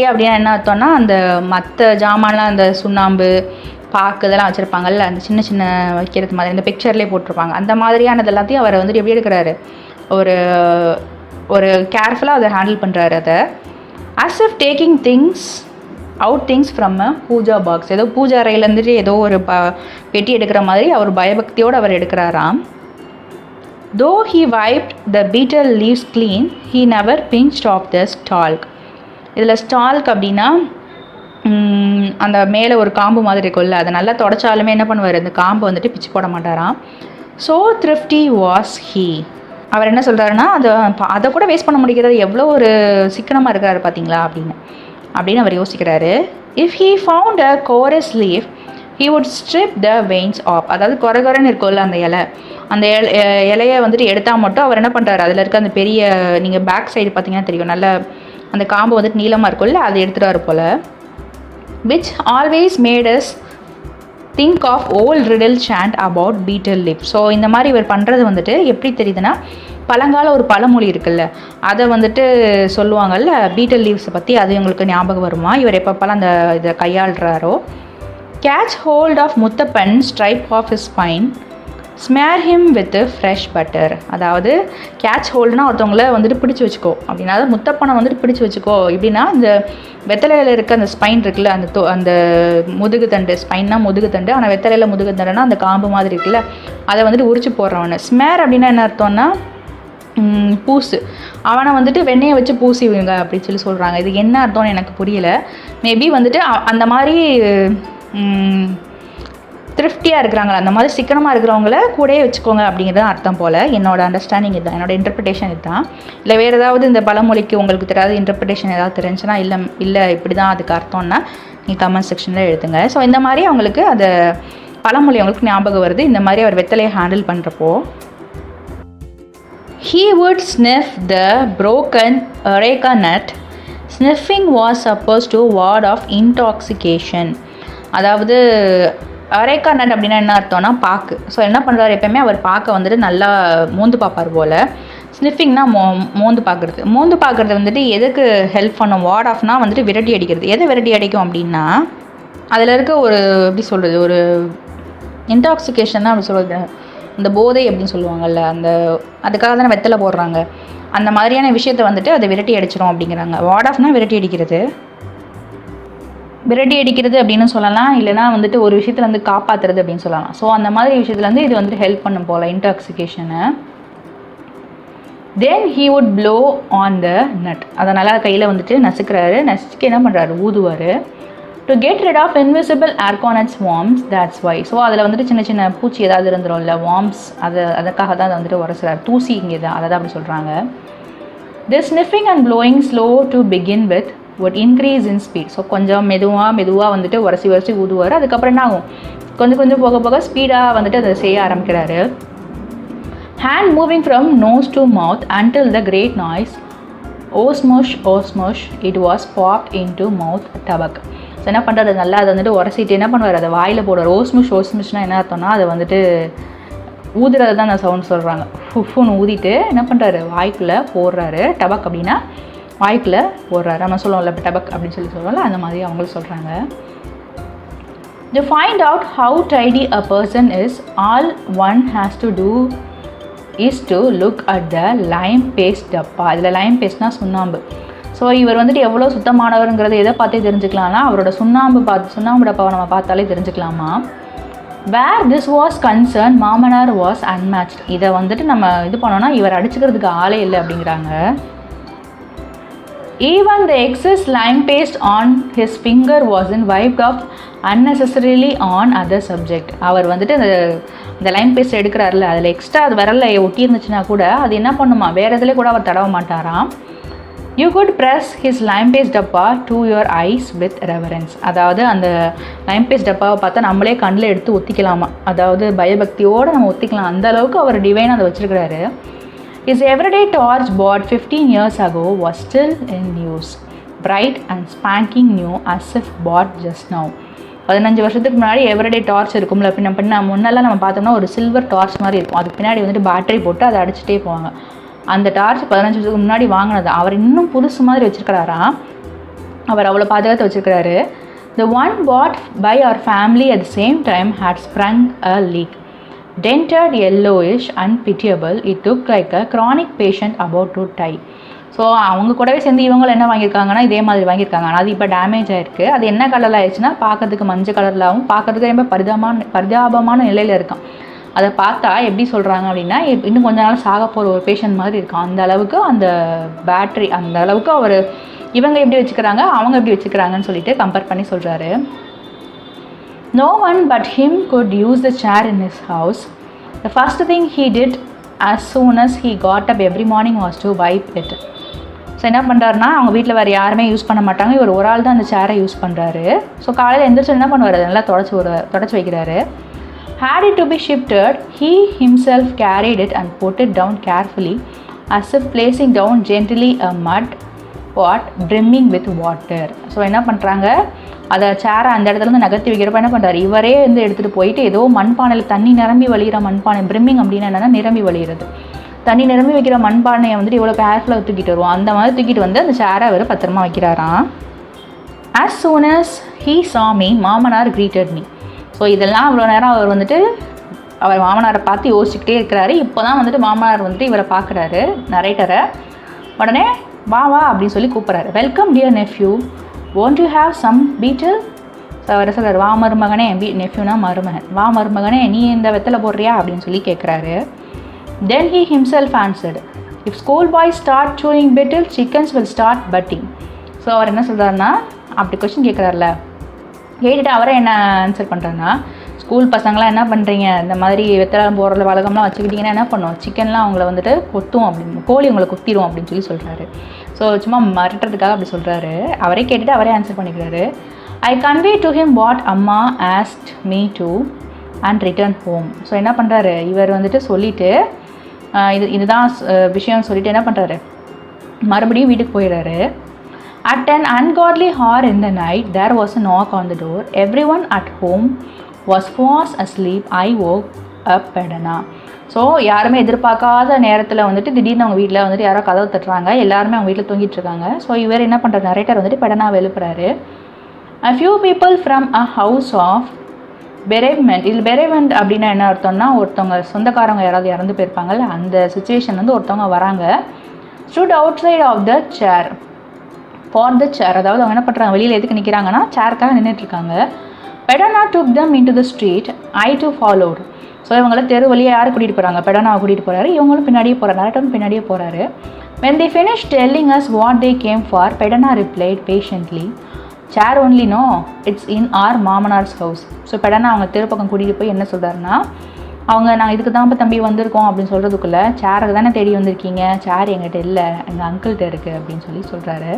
அப்படின்னா என்ன அர்த்தம்னா, அந்த மற்ற ஜாமான்லாம் அந்த சுண்ணாம்பு பாக்கு இதெல்லாம் வச்சுருப்பாங்கல்ல, அந்த சின்ன சின்ன வைக்கிறது மாதிரி இந்த பிக்சர்லேயே போட்டிருப்பாங்க, அந்த மாதிரியானது எல்லாத்தையும் அவர் வந்துட்டு எப்படி எடுக்கிறாரு, ஒரு கேர்ஃபுல்லாக அதை ஹேண்டில் பண்ணுறாரு. அதை as if taking things from a puja box, ஏதோ பூஜா அறையிலேருந்துட்டு ஏதோ ஒரு பெட்டி எடுக்கிற மாதிரி அவர் பயபக்தியோடு அவர் எடுக்கிறாராம். Though he wiped the betel leaves clean, he never pinched off the stalk. இதில் ஸ்டால்க் அப்படின்னா அந்த மேலே ஒரு காம்பு மாதிரி இருக்கும்ல, அதை நல்லா தொடச்சாலுமே என்ன பண்ணுவார், அந்த காம்பு வந்துட்டு பிச்சு போட மாட்டாராம். So thrifty was he. அவர் என்ன சொல்கிறாருன்னா, அதை கூட வேஸ்ட் பண்ண முடிகிறது, எவ்வளோ ஒரு சிக்கனமாக இருக்கிறாரு பார்த்தீங்களா அப்படின்னு அவர் யோசிக்கிறாரு. If he found a chorus leaf, he would strip the veins off. அதாவது குறைன்னு இருக்கும்ல அந்த இலையை வந்துட்டு எடுத்தால் மட்டும் அவர் என்ன பண்ணுறாரு, அதில் இருக்க அந்த பெரிய, நீங்கள் பேக் சைடு பார்த்தீங்கன்னா தெரியும், நல்ல அந்த காம்பு வந்துட்டு நீளமாக இருக்கும்ல, அதை எடுத்துகிட்டு போல். which always made us think of old riddle chant about betel leaf. So இந்த மாதிரி இவர் பண்ணுறது வந்துட்டு எப்படி தெரியுதுன்னா, பழங்கால ஒரு பழமொழி இருக்குல்ல, அதை வந்துட்டு சொல்லுவாங்கல்ல பீட்டல் லீவ்ஸை பற்றி, அது உங்களுக்கு ஞாபகம் வருமா இவர் எப்பப்பெல்லாம் இதை கையாளுறாரோ. catch hold of Muthappan stripe of his spine, smear him with fresh butter. அதாவது கேட்ச் ஹோல்டுனா ஒருத்தவங்கள வந்துட்டு பிடிச்சி வச்சுக்கோ அப்படின்னா, அதாவது முத்தப்பனை வந்துட்டு பிடிச்சி வச்சுக்கோ எப்படின்னா, இந்த வெத்தலையில் இருக்க அந்த ஸ்பைன் இருக்குல்ல, அந்த முதுகு தண்டு, ஸ்பைன்னா முதுகு தண்டு, ஆனால் வெத்தலையில் முதுகு தண்டுனா அந்த காம்பு மாதிரி இருக்குல்ல, அதை வந்துட்டு உரிச்சு போடுறவனை. ஸ்மேர் அப்படின்னா என்ன அர்த்தம்னா பூசு, அவனை வந்துட்டு வெண்ணெயை வச்சு பூசிவிங்க அப்படின்னு சொல்லி சொல்கிறாங்க. இது என்ன அர்த்தம்னு எனக்கு புரியலை. மேபி வந்துட்டு அந்த மாதிரி திருப்தியாக இருக்கிறாங்களா, அந்த மாதிரி சிக்கனமாக இருக்கிறவங்கள கூடயே வச்சுக்கோங்க அப்படிங்கிறது அர்த்தம் போல். என்னோடய அண்டர்ஸ்டாண்டிங் இதுதான், என்னோடய இன்டர்பிரிட்டேஷன் இதுதான். இல்லை வேறு ஏதாவது இந்த பழமொழிக்கு உங்களுக்கு தெரியாத இன்டர்பிரிட்டேஷன் ஏதாவது தெரிஞ்சுன்னா, இல்லை இப்படி தான் அதுக்கு அர்த்தம்னா நீங்கள் கமெண்ட் செக்ஷனில் எழுதுங்க. ஸோ இந்த மாதிரி அவங்களுக்கு அந்த பழமொழி அவங்களுக்கு ஞாபகம் வருது, இந்த மாதிரி அவர் வெத்தலையை ஹேண்டில் பண்ணுறப்போ. He would sniff the broken areca nut. Sniffing was supposed to ward off intoxication. அதாவது அரேக்கா நட் அப்படின்னா என்ன அர்த்தம்னா பாக்கு. ஸோ என்ன பண்ணுறாரு, எப்போயுமே அவர் பாக்கை வந்துட்டு நல்லா மோந்து பார்ப்பார் போல். ஸ்னிஃபிங்னா மோந்து பார்க்குறது. மோந்து பார்க்குறது வந்துட்டு எதுக்கு ஹெல்ப் பண்ணும், வார்ட் ஆஃப்னா வந்துட்டு விரட்டி அடிக்கிறது. எதை விரட்டி அடிக்கும் அப்படின்னா, அதில் இருக்க ஒரு எப்படி சொல்கிறது, ஒரு இன்டாக்சிகேஷன் தான் அப்படி சொல்கிறது, இந்த போதை அப்படின்னு சொல்லுவாங்கள்ல, அதுக்காக தானே வெத்தலை போடுறாங்க. அந்த மாதிரியான விஷயத்தை வந்துட்டு அதை விரட்டி அடிச்சிடும் அப்படிங்கிறாங்க. வார்ட் ஆஃப்னா விரட்டி அடிக்கிறது அப்படின்னு சொல்லலாம். இல்லைனா வந்துட்டு ஒரு விஷயத்தில் வந்து காப்பாற்றுறது அப்படின்னு சொல்லலாம். ஸோ அந்த மாதிரி விஷயத்துலேருந்து இது வந்துட்டு ஹெல்ப் பண்ணும் போல் இன்டாக்சிகேஷனை. Then he would blow on the nut. அதனால் கையில் வந்துட்டு நசுக்கிறாரு. நசுக்கு என்ன பண்ணுறாரு, ஊதுவார். To get rid of invisible arecanut swarms, that's why. So அதில் வந்துட்டு சின்ன சின்ன பூச்சி ஏதாவது இருந்துரும்ல, வார்ம்ஸ், அதுக்காக தான் அதை வந்துட்டு உரசுறாரு. தூசி இங்கே தான், அதை தான் அப்படி சொல்கிறாங்க. This sniffing and blowing slow to begin with would increase in speed. So கொஞ்சம் மெதுவாக வந்துட்டு உரசி ஊதுவார். அதுக்கப்புறம் என்ன ஆகும், கொஞ்சம் போக ஸ்பீடாக வந்துட்டு அதை செய்ய ஆரம்பிக்கிறாரு. Hand moving from nose to mouth until the great noise osmosh it was popped into mouth tobacco. So என்ன பண்ணுறாரு, நல்லா அதை வந்துட்டு உரசிட்டு என்ன பண்ணுவார், அதை வாயில் போடுவார். ஓஸ்முஷ்னா என்ன அர்த்தம்னா, அதை வந்துட்டு ஊதுறது தான் அந்த சவுண்ட் சொல்கிறாங்க. ஃபுன்னு ஊதிட்டு என்ன பண்ணுறாரு, வாய்க்குள்ளே போடுறாரு. டபக் அப்படின்னா வாய்க்குள்ளே போடுறாரு. நம்ம சொல்லுவோம்ல டபக் அப்படின்னு சொல்லுவோம்ல, அந்த மாதிரி அவங்களும் சொல்கிறாங்க. To find out how tidy a person is, all one has to do is to look at the lime paste டப்பா. இதில் லைம் பேஸ்ட்னா சுண்ணாம்பு. ஸோ இவர் வந்துட்டு எவ்வளோ சுத்தமானவருங்கிறத எதை பார்த்தே தெரிஞ்சுக்கலாம்னா, அவரோட சுண்ணாம்பு டப்பாவை நம்ம பார்த்தாலே தெரிஞ்சுக்கலாமா. வேர் திஸ் வாஸ் கன்சர்ன் மாமனார் வாஸ் அன்மேட்ச்ட். இதை வந்துட்டு நம்ம இது பண்ணோன்னா இவர் அடிச்சுக்கிறதுக்கு ஆளே இல்லை அப்படிங்கிறாங்க. Even the excess lime paste on his finger wasn't wiped off unnecessarily on other subject. அவர் வந்துட்டு இந்த லைம் பேஸ்ட் எடுக்கிறாருல, அதில் எக்ஸ்ட்ரா அது விரல்ல ஒட்டி இருந்துச்சுன்னா கூட அது என்ன பண்ணுமா, வேறு இதில் கூட அவர் தடவ மாட்டாராம். You could press his lime paste dabba to your eyes with reverence. அதாவது அந்த லைம் பேஸ்ட் டப்பாவை பார்த்தா நம்மளே கண்ணில் எடுத்து ஒத்திக்கலாமா, அதாவது பயபக்தியோடு நம்ம ஒத்திக்கலாம். அந்த அளவுக்கு அவர் டிவைன் அதை வச்சுருக்கிறாரு. His everyday torch bought 15 years ago was still in use, bright and spanking new as if bought just now. 15 வருஷத்துக்கு முன்னாடி எவ்ரிடே டார்ச் இருக்கும்ல, முன்னெல்லாம் நம்ம பார்த்தோம்னா ஒரு சில்வர் டார்ச் மாதிரி இருக்கும். அதுக்கு பின்னாடி வந்துட்டு பேட்டரி போட்டு அதை அடிச்சுட்டே போவாங்க. அந்த டார்ச் 15 வருஷத்துக்கு முன்னாடி வாங்கினது. அவர் இன்னும் புதுசு மாதிரி வச்சுருக்கிறாராம். அவர் அவ்வளோ பாதுகாத்து வச்சுருக்கிறாரு. The one bought by our family at the same time had sprung a leak. Dented, yellowish, unpitiable, it looked like a chronic patient about to die. So அவங்க கூடவே சேர்ந்து இவங்களும் என்ன வாங்கியிருக்காங்கன்னா இதே மாதிரி வாங்கியிருக்காங்க. ஆனால் அது இப்போ டேமேஜ் ஆகிருக்கு. அது என்ன கலரில் ஆயிடுச்சுன்னா பார்க்கறதுக்கு மஞ்சள் கலரிலாகவும் பார்க்கறதுக்கு ரொம்ப பரிதாபமான நிலையில் இருக்கான். அதை பார்த்தா எப்படி சொல்கிறாங்க அப்படின்னா, இன்னும் கொஞ்ச நாள் சாக போகிற ஒரு பேஷண்ட் மாதிரி இருக்கான். அந்த அளவுக்கு அந்த பேட்ரி, அந்த அளவுக்கு அவர் இவங்க எப்படி வச்சுக்கிறாங்க, அவங்க எப்படி வச்சுக்கிறாங்கன்னு சொல்லிட்டு கம்பேர் பண்ணி சொல்கிறாரு. No one but him could use the chair in his house. The first thing he did as soon as he got up every morning was to wipe it. So என்ன பண்ணுறாருனா, அவங்க வீட்டில் வேறு யாருமே யூஸ் பண்ண மாட்டாங்க, இவர் ஒரு ஆள் தான் அந்த சேரை யூஸ் பண்ணுறாரு. ஸோ காலையில் எந்திரிச்சு என்ன பண்ணுவார், அதெல்லாம் தொடச்சி வைக்கிறாரு. Had it to be shifted, he himself carried it and put it down carefully, as if placing down gently a mud pot brimming with water. So என்ன பண்ணுறாங்க, அதை சேரை அந்த இடத்துலேருந்து நகர்த்தி வைக்கிறப்ப என்ன பண்ணுறாரு, இவரே வந்து எடுத்துகிட்டு போயிட்டு ஏதோ மண்பானையில் தண்ணி நிரம்பி வழிகிற மண்பானை, பிரிம்மிங் அப்படின்னா என்னென்னா நிரம்பி வழிகிறது, தண்ணி நிரம்பி வைக்கிற மண்பானையை வந்துட்டு இவ்வளோ கேர்ஃபுல்லாக தூக்கிட்டு வருவோம். அந்த மாதிரி தூக்கிட்டு வந்து அந்த சேரை அவர் பத்திரமா வைக்கிறாராம். As soon as he saw me, மாமனார் greeted me. ஸோ இதெல்லாம் அவ்வளோ நேரம் அவர் வந்துட்டு அவர் மாமனாரை பார்த்து யோசிச்சுக்கிட்டே இருக்கிறாரு. இப்போ தான் வந்துட்டு மாமனார் வந்துட்டு இவரை பார்க்குறாரு, நரேட்டரை. உடனே வா வா அப்படின்னு சொல்லி கூப்பிட்றாரு. Welcome dear nephew, won't you have some beetle? So அவர் சொல்கிறார், வா மருமகனே, நெஃப்யூனா மருமகன், வா மருமகனே நீ இந்த வெத்தலை போடுறியா அப்படின்னு சொல்லி கேட்குறாரு. தென் he himself answered, if school boys start chewing betel, chickens will start butting. So அவர் என்ன சொல்கிறாருன்னா, அப்படி கொஸ்டின் கேட்குறாருல, கேட்டுட்டு அவரை என்ன ஆன்சர் பண்ணுறாருன்னா, ஸ்கூல் பசங்களாம் என்ன பண்ணுறீங்க, இந்த மாதிரி வெத்தலை போடுற வழக்கம்லாம் வச்சுக்கிட்டிங்கன்னா என்ன பண்ணும், சிக்கன்லாம் அவங்கள வந்துட்டு கொத்தும் அப்படின்னு, கோழி உங்களை கொத்திடும் அப்படின்னு சொல்லி சொல்கிறாரு. ஸோ சும்மா மிரட்டுறதுக்காக அப்படி சொல்கிறாரு. அவரே கேட்டுட்டு அவரே ஆன்சர் பண்ணிக்கிறாரு. I convey to him what Amma asked me to and returned home. So என்ன பண்ணுறாரு, இவர் வந்துட்டு சொல்லிவிட்டு இதுதான் விஷயம் சொல்லிவிட்டு என்ன பண்ணுறாரு, மறுபடியும் வீட்டுக்கு போயிடுறாரு. At an ungodly hour in the night, there was a knock on the door. Everyone at home was fast asleep. I woke up Pedana. So யாருமே எதிர்பார்க்காத நேரத்தில் வந்துட்டு திடீர்னு அவங்க வீட்டில் வந்துட்டு யாரோ கதவு தட்டுறாங்க. எல்லாருமே அவங்க வீட்டில் தூங்கிட்டு இருக்காங்க. ஸோ இவர் என்ன பண்ணுறாரு, நரேட்டர் வந்துட்டு பெடனாவை எழுப்புறாரு. A few people from a house of bereavement. இதில் bereavement அப்படின்னா என்ன அர்த்தம்னா, ஒருத்தவங்க சொந்தக்காரங்க யாராவது இறந்து போயிருப்பாங்கல்ல, அந்த சுச்சுவேஷன் வந்து ஒருத்தவங்க வராங்க. stood outside of the chair for the chair. அதாவது அவங்க என்ன பண்ணுறாங்க, வெளியில் எதுக்கு நிற்கிறாங்கன்னா சேருக்காக நின்றுட்டுருக்காங்க. பெடனா took them into the street. I too followed. So இவங்களை தெரு வழியாக யார் கூட்டிகிட்டு போகிறாங்க, பெடனாவை கூட்டிகிட்டு போகிறாரு. இவங்களும் பின்னாடியே போகிறாரு, நரேட்டரும் பின்னாடியே போகிறாரு. when they finished telling us what they came for, Pedana replied patiently, chair only no, it's in our Mamanar's house. So Pedana அவங்க தெரு பக்கம் கூட்டிகிட்டு போய் என்ன சொல்கிறாருன்னா, அவங்க நாங்கள் இதுக்கு தான் இப்போ தம்பி வந்திருக்கோம் அப்படின்னு சொல்கிறதுக்குள்ளே, சேருக்கு தானே தேடி வந்திருக்கீங்க, சேர் எங்கிட்ட இல்லை, எங்கள் அங்கிள்கிட்ட இருக்குது அப்படின்னு சொல்லி சொல்கிறாரு.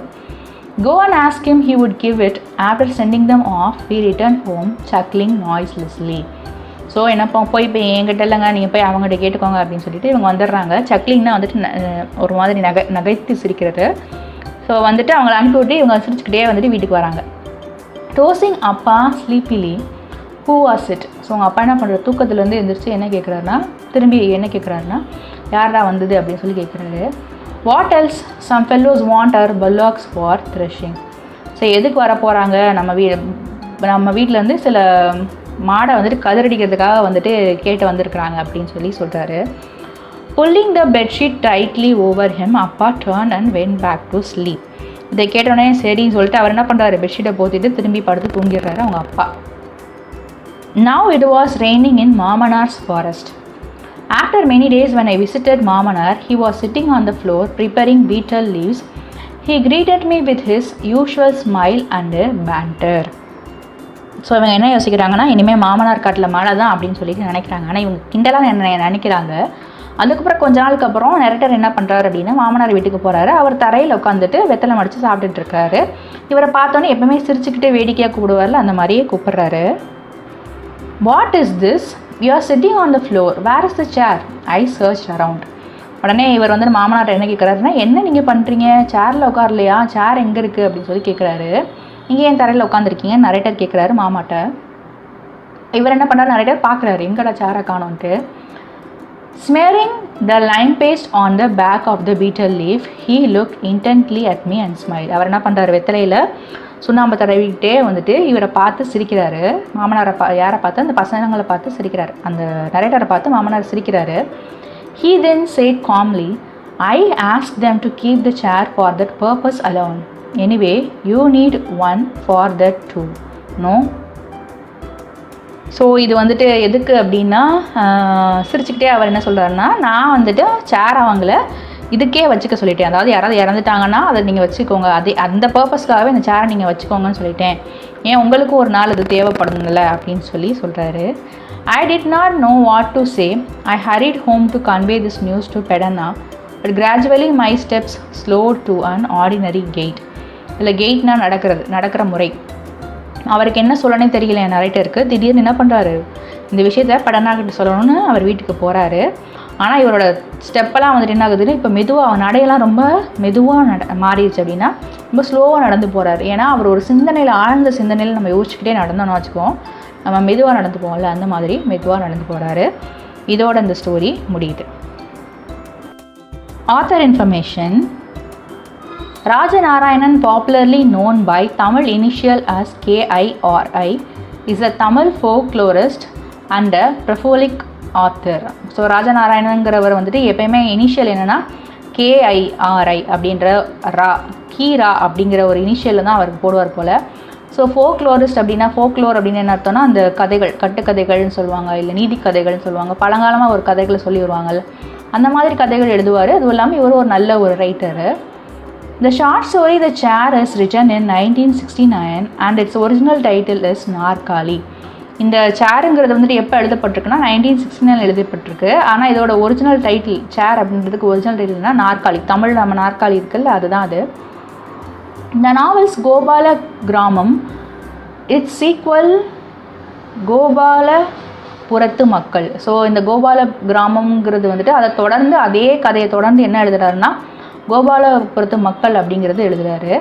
Go and ask him, he would give it. After sending them off, we returned home chuckling noiselessly. So என்னப்போ போய் இப்போ என்கிட்ட இல்லைங்க, நீங்கள் போய் அவங்ககிட்ட கேட்டுக்கோங்க அப்படின்னு சொல்லிட்டு இவங்க வந்துடுறாங்க. சக்லிங்னா வந்துட்டு ஒரு மாதிரி நகைத்து சிரிக்கிறது. ஸோ வந்துட்டு அவங்கள அனுப்பிவிட்டு இவங்க சிரிச்சுக்கிட்டே வந்துட்டு வீட்டுக்கு வராங்க. டோசிங் அப்பா ஸ்லீப்பிலி ஹூ வாஸ் இட். ஸோ அவங்க அப்பா என்ன பண்ணுற, தூக்கத்துலேருந்து எழுந்திரிச்சு என்ன கேட்குறாருன்னா, திரும்பி என்ன கேட்குறாருன்னா, யாரா வந்தது அப்படின்னு சொல்லி கேட்குறாரு. What else, some fellows want our bullocks for threshing. So எதுக்கு வர போகிறாங்க, நம்ம வீட்டிலேருந்து சில மாடை வந்துட்டு கதிரடிக்கிறதுக்காக வந்துட்டு கேட்டு வந்திருக்கிறாங்க அப்படின்னு சொல்லி சொல்கிறாரு. Pulling the bedsheet tightly over him, appa turn and went back to sleep. இதை கேட்டோடனே சரின்னு சொல்லிட்டு அவர் என்ன பண்ணுறாரு, பெட்ஷீட்டை போத்திட்டு திரும்பி படுத்து தூங்கிடுறாரு அவங்க அப்பா. Now it was raining in Mamanar's forest. After many days when I visited மாமனார், he was sitting on the floor preparing betel leaves. He greeted me with his usual smile and banter. So இவங்க என்ன யோசிக்கிறாங்கன்னா, இனிமேல் மாமனார் காட்டில் மழை தான் அப்படின்னு சொல்லிட்டு நினைக்கிறாங்க. ஆனால் இவங்க கிண்டலாக நினைக்கிறாங்க. அதுக்கப்புறம் கொஞ்ச நாளுக்கு அப்புறம் நரேட்டர் என்ன பண்ணுறாரு அப்படின்னா, மாமனார் வீட்டுக்கு போகிறாரு. அவர் தரையில் உட்காந்துட்டு வெத்தலை மடித்து சாப்பிட்டுட்டு இருக்காரு. இவரை பார்த்தோன்னே எப்பவுமே சிரிச்சுக்கிட்டே வேடிக்கையாக கூப்பிடுவார்ல, அந்த மாதிரியே கூப்பிட்றாரு. What is this, you are sitting on the floor, where is the chair, I search around. உடனே இவர் வந்து மாமனார் என்ன கேட்குறாருன்னா, என்ன நீங்கள் பண்ணுறீங்க, சேரில் உட்காரலையா, சேர் எங்கே இருக்குது அப்படின்னு சொல்லி கேட்குறாரு. நீங்கள் ஏன் தரையில் உட்காந்துருக்கீங்க நரேட்டர் கேட்குறாரு மாமாட்ட. இவர் என்ன பண்ணுறாரு, நரேட்டர் பார்க்குறாரு எங்கடா சேரை காணோன்ட்டு. Smearing the lime paste on the back of the betel leaf, he look intently at me and smile. அவர் என்ன பண்ணுறாரு, வெத்தலையில் சுண்ணாம்பு தடவிக்கிட்டே வந்துட்டு இவரை பார்த்து சிரிக்கிறாரு. மாமனாரை யாரை பார்த்து, அந்த பசங்களை பார்த்து சிரிக்கிறாரு. அந்த நரேட்டரை பார்த்து மாமனார் சிரிக்கிறாரு. He then said calmly, I asked them to keep the chair for that purpose alone. Anyway, you need one for that too. No? So இது வந்துட்டு எதுக்கு அப்படின்னா, சிரிச்சுக்கிட்டே அவர் என்ன சொல்கிறாருன்னா, நான் வந்துட்டு சேர் அவங்கள இதுக்கே வச்சுக்க சொல்லிட்டேன். அதாவது யாராவது இறந்துட்டாங்கன்னா அதை நீங்கள் வச்சுக்கோங்க, அந்த பர்பஸ்க்காகவே இந்த சேரை நீங்கள் வச்சுக்கோங்கன்னு சொல்லிட்டேன். ஏன் உங்களுக்கு ஒரு நாள் இது தேவைப்படுதுங்கள அப்படின்னு சொல்லி சொல்கிறாரு. I did not know what to say. I hurried home to convey this news to Pedana, but gradually my steps slowed to an ordinary gait. இல்லை கெயிட்னா நடக்கிற முறை. அவருக்கு என்ன சொல்லனே தெரியல என் நரேட்டருக்கு. திடீர்னு என்ன பண்ணுறாரு, இந்த விஷயத்த பெடனாக்கிட்ட சொல்லணும்னு அவர் வீட்டுக்கு போகிறாரு. ஆனால் இவரோட ஸ்டெப்பெல்லாம் வந்துட்டு என்ன ஆகுதுன்னு, இப்போ மெதுவாக நடையெல்லாம் ரொம்ப மெதுவாக மாறிடுச்சு. அப்படின்னா ரொம்ப ஸ்லோவாக நடந்து போகிறாரு. ஏன்னா அவர் ஒரு சிந்தனையில், ஆழ்ந்த சிந்தனையில் நம்ம யோசிச்சுக்கிட்டே நடந்தோம்னு வச்சுக்குவோம், நம்ம மெதுவாக நடந்து போவோம்ல, அந்த மாதிரி மெதுவாக நடந்து போகிறாரு. இதோட இந்த ஸ்டோரி முடியுது. Author information. Rajanarayanan, popularly known by Tamil initial as KIRI, is a Tamil folklorist and a prolific author. So ராஜநாராயணங்கிறவர் வந்துட்டு எப்பயுமே இனிஷியல் என்னென்னா KIRI அப்படின்ற கீரா அப்படிங்கிற ஒரு இனிஷியலில் தான் அவருக்கு போடுவார் போல். ஸோ ஃபோக்லோரிஸ்ட் அப்படின்னா ஃபோக்லோர் அப்படின்னு என்ன அர்த்தம்னா அந்த கதைகள், கட்டுக்கதைகள்னு சொல்லுவாங்க, இல்லை நீதி கதைகள்னு சொல்லுவாங்க, பழங்காலமாக ஒரு கதைகளை சொல்லி வருவாங்கல்ல, அந்த மாதிரி கதைகள் எழுதுவார். அதுவும் இல்லாமல் இவர் ஒரு நல்ல ஒரு writer. The short story The Chair is written in 1969 and its original title is நாற்காலி. இந்த சேருங்கிறது வந்துட்டு எப்போ எழுதப்பட்டிருக்குன்னா 1969 எழுதப்பட்டிருக்கு. ஆனால் இதோட ஒரிஜினல் டைட்டில் சேர் அப்படின்றதுக்கு ஒரிஜினல் டைட்டில்னா நாற்காலி. தமிழ் நம்ம நாற்காலி இருக்குல்ல, அதுதான் அது. இந்த நாவல்ஸ் கோபால கிராமம், இட்ஸ் சீக்வல் கோபாலபுரத்து மக்கள். ஸோ இந்த கோபால கிராமங்கிறது வந்துட்டு அதை தொடர்ந்து அதே கதையை தொடர்ந்து என்ன எழுதுறாருன்னா கோபாலபுரத்து மக்கள் அப்படிங்கிறது எழுதுறாரு.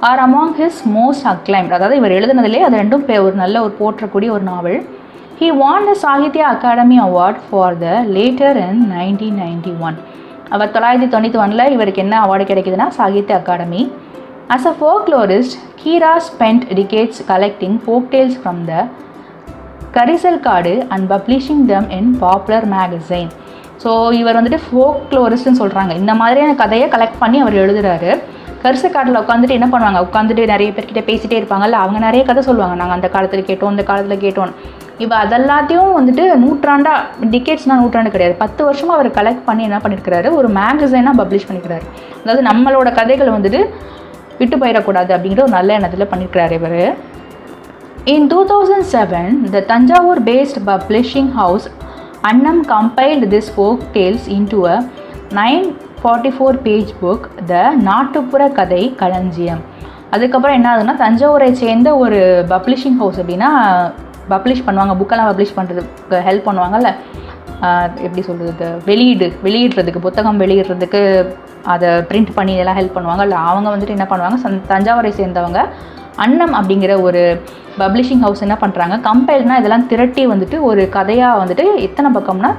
Are among his most acclaimed, அதாவது இவர் எழுதுனதுலேயே அது ரெண்டும் ஒரு நல்ல ஒரு போற்றக்கூடிய ஒரு novel. He won the Sahitya Akademi award for the latter in 1991. அவர் 1991 இவருக்கு என்ன அவார்டு கிடைக்குதுன்னா Sahitya Akademi. As a folklorist Kira spend decades collecting folk tales from the Karisal Kadu and publishing them in popular magazine. So இவர் வந்துட்டு ஃபோக்லோரிஸ்ட்னு சொல்கிறாங்க. இந்த மாதிரியான கதையை கலெக்ட் பண்ணி அவர் எழுதுறாரு. கரிசக்காட்டில் உட்காந்துட்டு என்ன பண்ணுவாங்க, உட்காந்துட்டு நிறைய பேர்கிட்ட பேசிகிட்டே இருப்பாங்கல்ல, அவங்க நிறைய கதை சொல்லுவாங்க, நாங்கள் அந்த காலத்தில் கேட்டோம், இந்த காலத்தில் கேட்டோம். இப்போ அதெல்லாத்தையும் வந்துட்டு நூற்றாண்டாக, டிகேட்ஸ்னால் நூற்றாண்டு கிடையாது, 10 வருஷமாக அவர் கலெக்ட் பண்ணி என்ன பண்ணியிருக்கிறாரு, ஒரு மேகசைனாக பப்ளிஷ் பண்ணியிருக்கிறாரு. அதாவது நம்மளோட கதைகளை வந்துட்டு விட்டு போயிடக்கூடாது அப்படிங்கிற ஒரு நல்ல எண்ணத்தில் பண்ணியிருக்கிறாரு இவர். In 2007, the Tanjavur-based publishing house Annam compiled this folk tales into a 944-page book, The நாட்டுப்புற கதை களஞ்சியம். அதுக்கப்புறம் என்ன ஆகுதுன்னா, தஞ்சாவூரை சேர்ந்த ஒரு பப்ளிஷிங் ஹவுஸ் அப்படின்னா பப்ளிஷ் பண்ணுவாங்க, புக்கெல்லாம் பப்ளிஷ் பண்ணுறதுக்கு ஹெல்ப் பண்ணுவாங்கல்ல, எப்படி சொல்கிறது, வெளியிடுறதுக்கு, புத்தகம் வெளியிடுறதுக்கு அதை பிரிண்ட் பண்ணி இதெல்லாம் ஹெல்ப் பண்ணுவாங்கல்ல, அவங்க வந்துட்டு என்ன பண்ணுவாங்க, தஞ்சாவூரை சேர்ந்தவங்க அன்னம் அப்படிங்கிற ஒரு பப்ளிஷிங் ஹவுஸ் என்ன பண்ணுறாங்க, கம்பைல்னால் இதெல்லாம் திரட்டி வந்துட்டு ஒரு கதையாக வந்துட்டு எத்தனை பக்கம்னா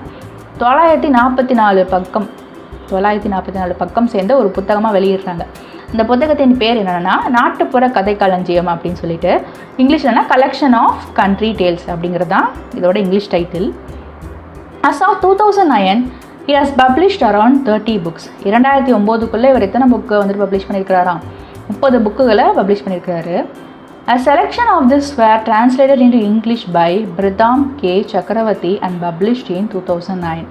944 பக்கம் சேர்ந்த ஒரு புத்தகமாக வெளியிடுறாங்க. இந்த புத்தகத்தின் பேர் என்னென்னா நாட்டுப்புற கதை களஞ்சியம் அப்படின்னு சொல்லிட்டு, இங்கிலீஷ்லனா கலெக்ஷன் ஆஃப் கண்ட்ரி டேல்ஸ் அப்படிங்கிறது தான் இதோட English title. As of 2009, he has published around 30 books. 2009 இவர் எத்தனை புக்கு வந்துட்டு பப்ளிஷ் பண்ணியிருக்கிறாராம், 30 புக்குகளை பப்ளிஷ் பண்ணியிருக்கிறாரு. A selection of this were translated into English by Pritham K. Chakravarti and published in 2009.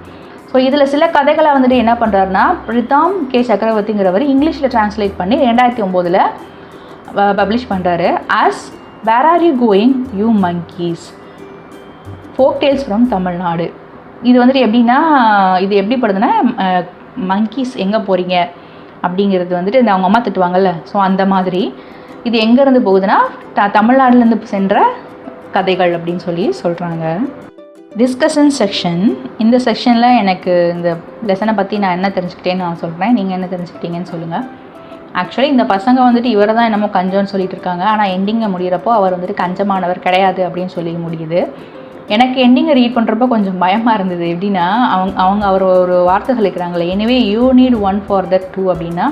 So இதில் சில கதைகளை வந்துட்டு என்ன பண்ணுறாருனா பிரித்தாம் கே சக்கரவர்த்திங்கிறவர் இங்கிலீஷில் டிரான்ஸ்லேட் பண்ணி 2009 பப்ளிஷ் பண்ணுறாரு. As where are you going you monkeys, folk tales from Tamil Nadu. இது வந்துட்டு எப்படின்னா, இது எப்படி படுதுன்னா, மங்கீஸ் எங்கே போகிறீங்க அப்படிங்கிறது வந்துட்டு இந்த அவங்க அம்மா திட்டுவாங்கல்ல, ஸோ அந்த மாதிரி இது எங்கேருந்து போகுதுன்னா தமிழ்நாடுலேருந்து சென்ற கதைகள் அப்படின்னு சொல்லி சொல்கிறாங்க. Discussion section. இந்த செக்ஷனில் எனக்கு இந்த லெசனை பற்றி நான் என்ன தெரிஞ்சுக்கிட்டேன்னு நான் சொல்கிறேன், நீங்கள் என்ன தெரிஞ்சுக்கிட்டீங்கன்னு சொல்லுங்கள். ஆக்சுவலி இந்த பசங்க வந்துட்டு இவரை தான் என்னமோ கஞ்சம்னு சொல்லிட்டு இருக்காங்க, ஆனால் எண்டிங்கை முடிகிறப்போ அவர் வந்துட்டு கஞ்சமானவர் கிடையாது அப்படின்னு சொல்லி முடியுது. எனக்கு எண்டிங்கை ரீட் பண்ணுறப்போ கொஞ்சம் பயமாக இருந்தது. எப்படின்னா அவர் ஒரு வார்த்தை சொல்லிக்கிறாங்களே, எனவே you need one for that too அப்படின்னா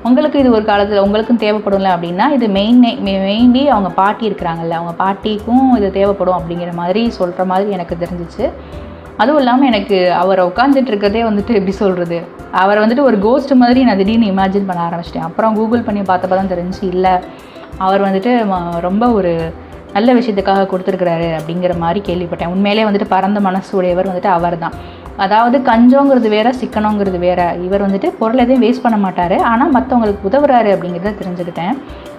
உங்களுக்கு இது ஒரு காலத்தில் உங்களுக்கும் தேவைப்படும்ல அப்படின்னா, இது மெயின்லி அவங்க பாட்டி இருக்கிறாங்கல்ல, அவங்க பாட்டிக்கும் இது தேவைப்படும் அப்படிங்கிற மாதிரி சொல்கிற மாதிரி எனக்கு தெரிஞ்சிச்சு. அதுவும் இல்லாமல் எனக்கு அவரை உட்காந்துட்டு இருக்கிறதே வந்துட்டு எப்படி சொல்கிறது, அவரை வந்துட்டு ஒரு கோஸ்ட் மாதிரி நான் திடீர்னு இமேஜின் பண்ண ஆரம்பிச்சிட்டேன். அப்புறம் கூகுள் பண்ணி பார்த்தப்ப தான் தெரிஞ்சு, இல்லை அவர் வந்துட்டு ரொம்ப ஒரு நல்ல விஷயத்துக்காக கொடுத்துருக்குறாரு அப்படிங்கிற மாதிரி கேள்விப்பட்டேன். உண்மையிலே வந்துட்டு பரந்த மனசு உடையவர் வந்துட்டு அவர் தான். அதாவது கஞ்சோங்கிறது வேறு, சிக்கனங்கிறது வேறு. இவர் வந்துட்டு பொருள் எதையும் வேஸ்ட் பண்ண மாட்டார், ஆனால் மற்றவங்களுக்கு உதவுறாரு அப்படிங்கிறத தெரிஞ்சுக்கிட்டேன்.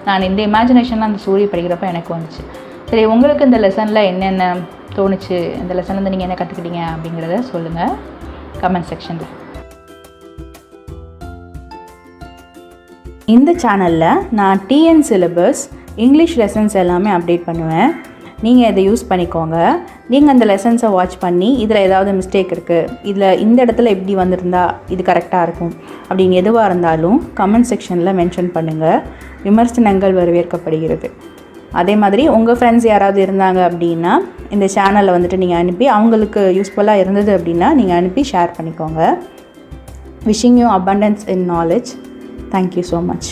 நான் இந்த இமேஜினேஷன்லாம் அந்த ஸ்டோரி படிக்கிறப்ப எனக்கு வந்துச்சு. சரி, உங்களுக்கு இந்த லெசனில் என்னென்ன தோணுச்சு, இந்த லெசன்லேருந்து நீங்கள் என்ன கற்றுக்கிட்டீங்க அப்படிங்கிறத சொல்லுங்கள் கமெண்ட் செக்ஷனில். இந்த சேனலில் நான் டிஎன் சிலபஸ் இங்கிலீஷ் லெசன்ஸ் எல்லாமே அப்டேட் பண்ணுவேன். நீங்கள் இதை யூஸ் பண்ணிக்கோங்க. நீங்கள் அந்த லெசன்ஸை வாட்ச் பண்ணி இதில் ஏதாவது மிஸ்டேக் இருக்குது, இதில் இந்த இடத்துல எப்படி வந்திருந்தா இது கரெக்டாக இருக்கும் அப்படின்னு எதுவாக இருந்தாலும் கமெண்ட் செக்ஷனில் மென்ஷன் பண்ணுங்கள். விமர்சனங்கள் வரவேற்கப்படுகிறது. அதே மாதிரி உங்கள் ஃப்ரெண்ட்ஸ் யாராவது இருந்தாங்க அப்படின்னா இந்த சேனலை வந்துட்டு நீங்கள் அனுப்பி, அவங்களுக்கு யூஸ்ஃபுல்லாக இருந்தது அப்படின்னா நீங்கள் அனுப்பி ஷேர் பண்ணிக்கோங்க. Wishing you abundance in knowledge. Thank you so much.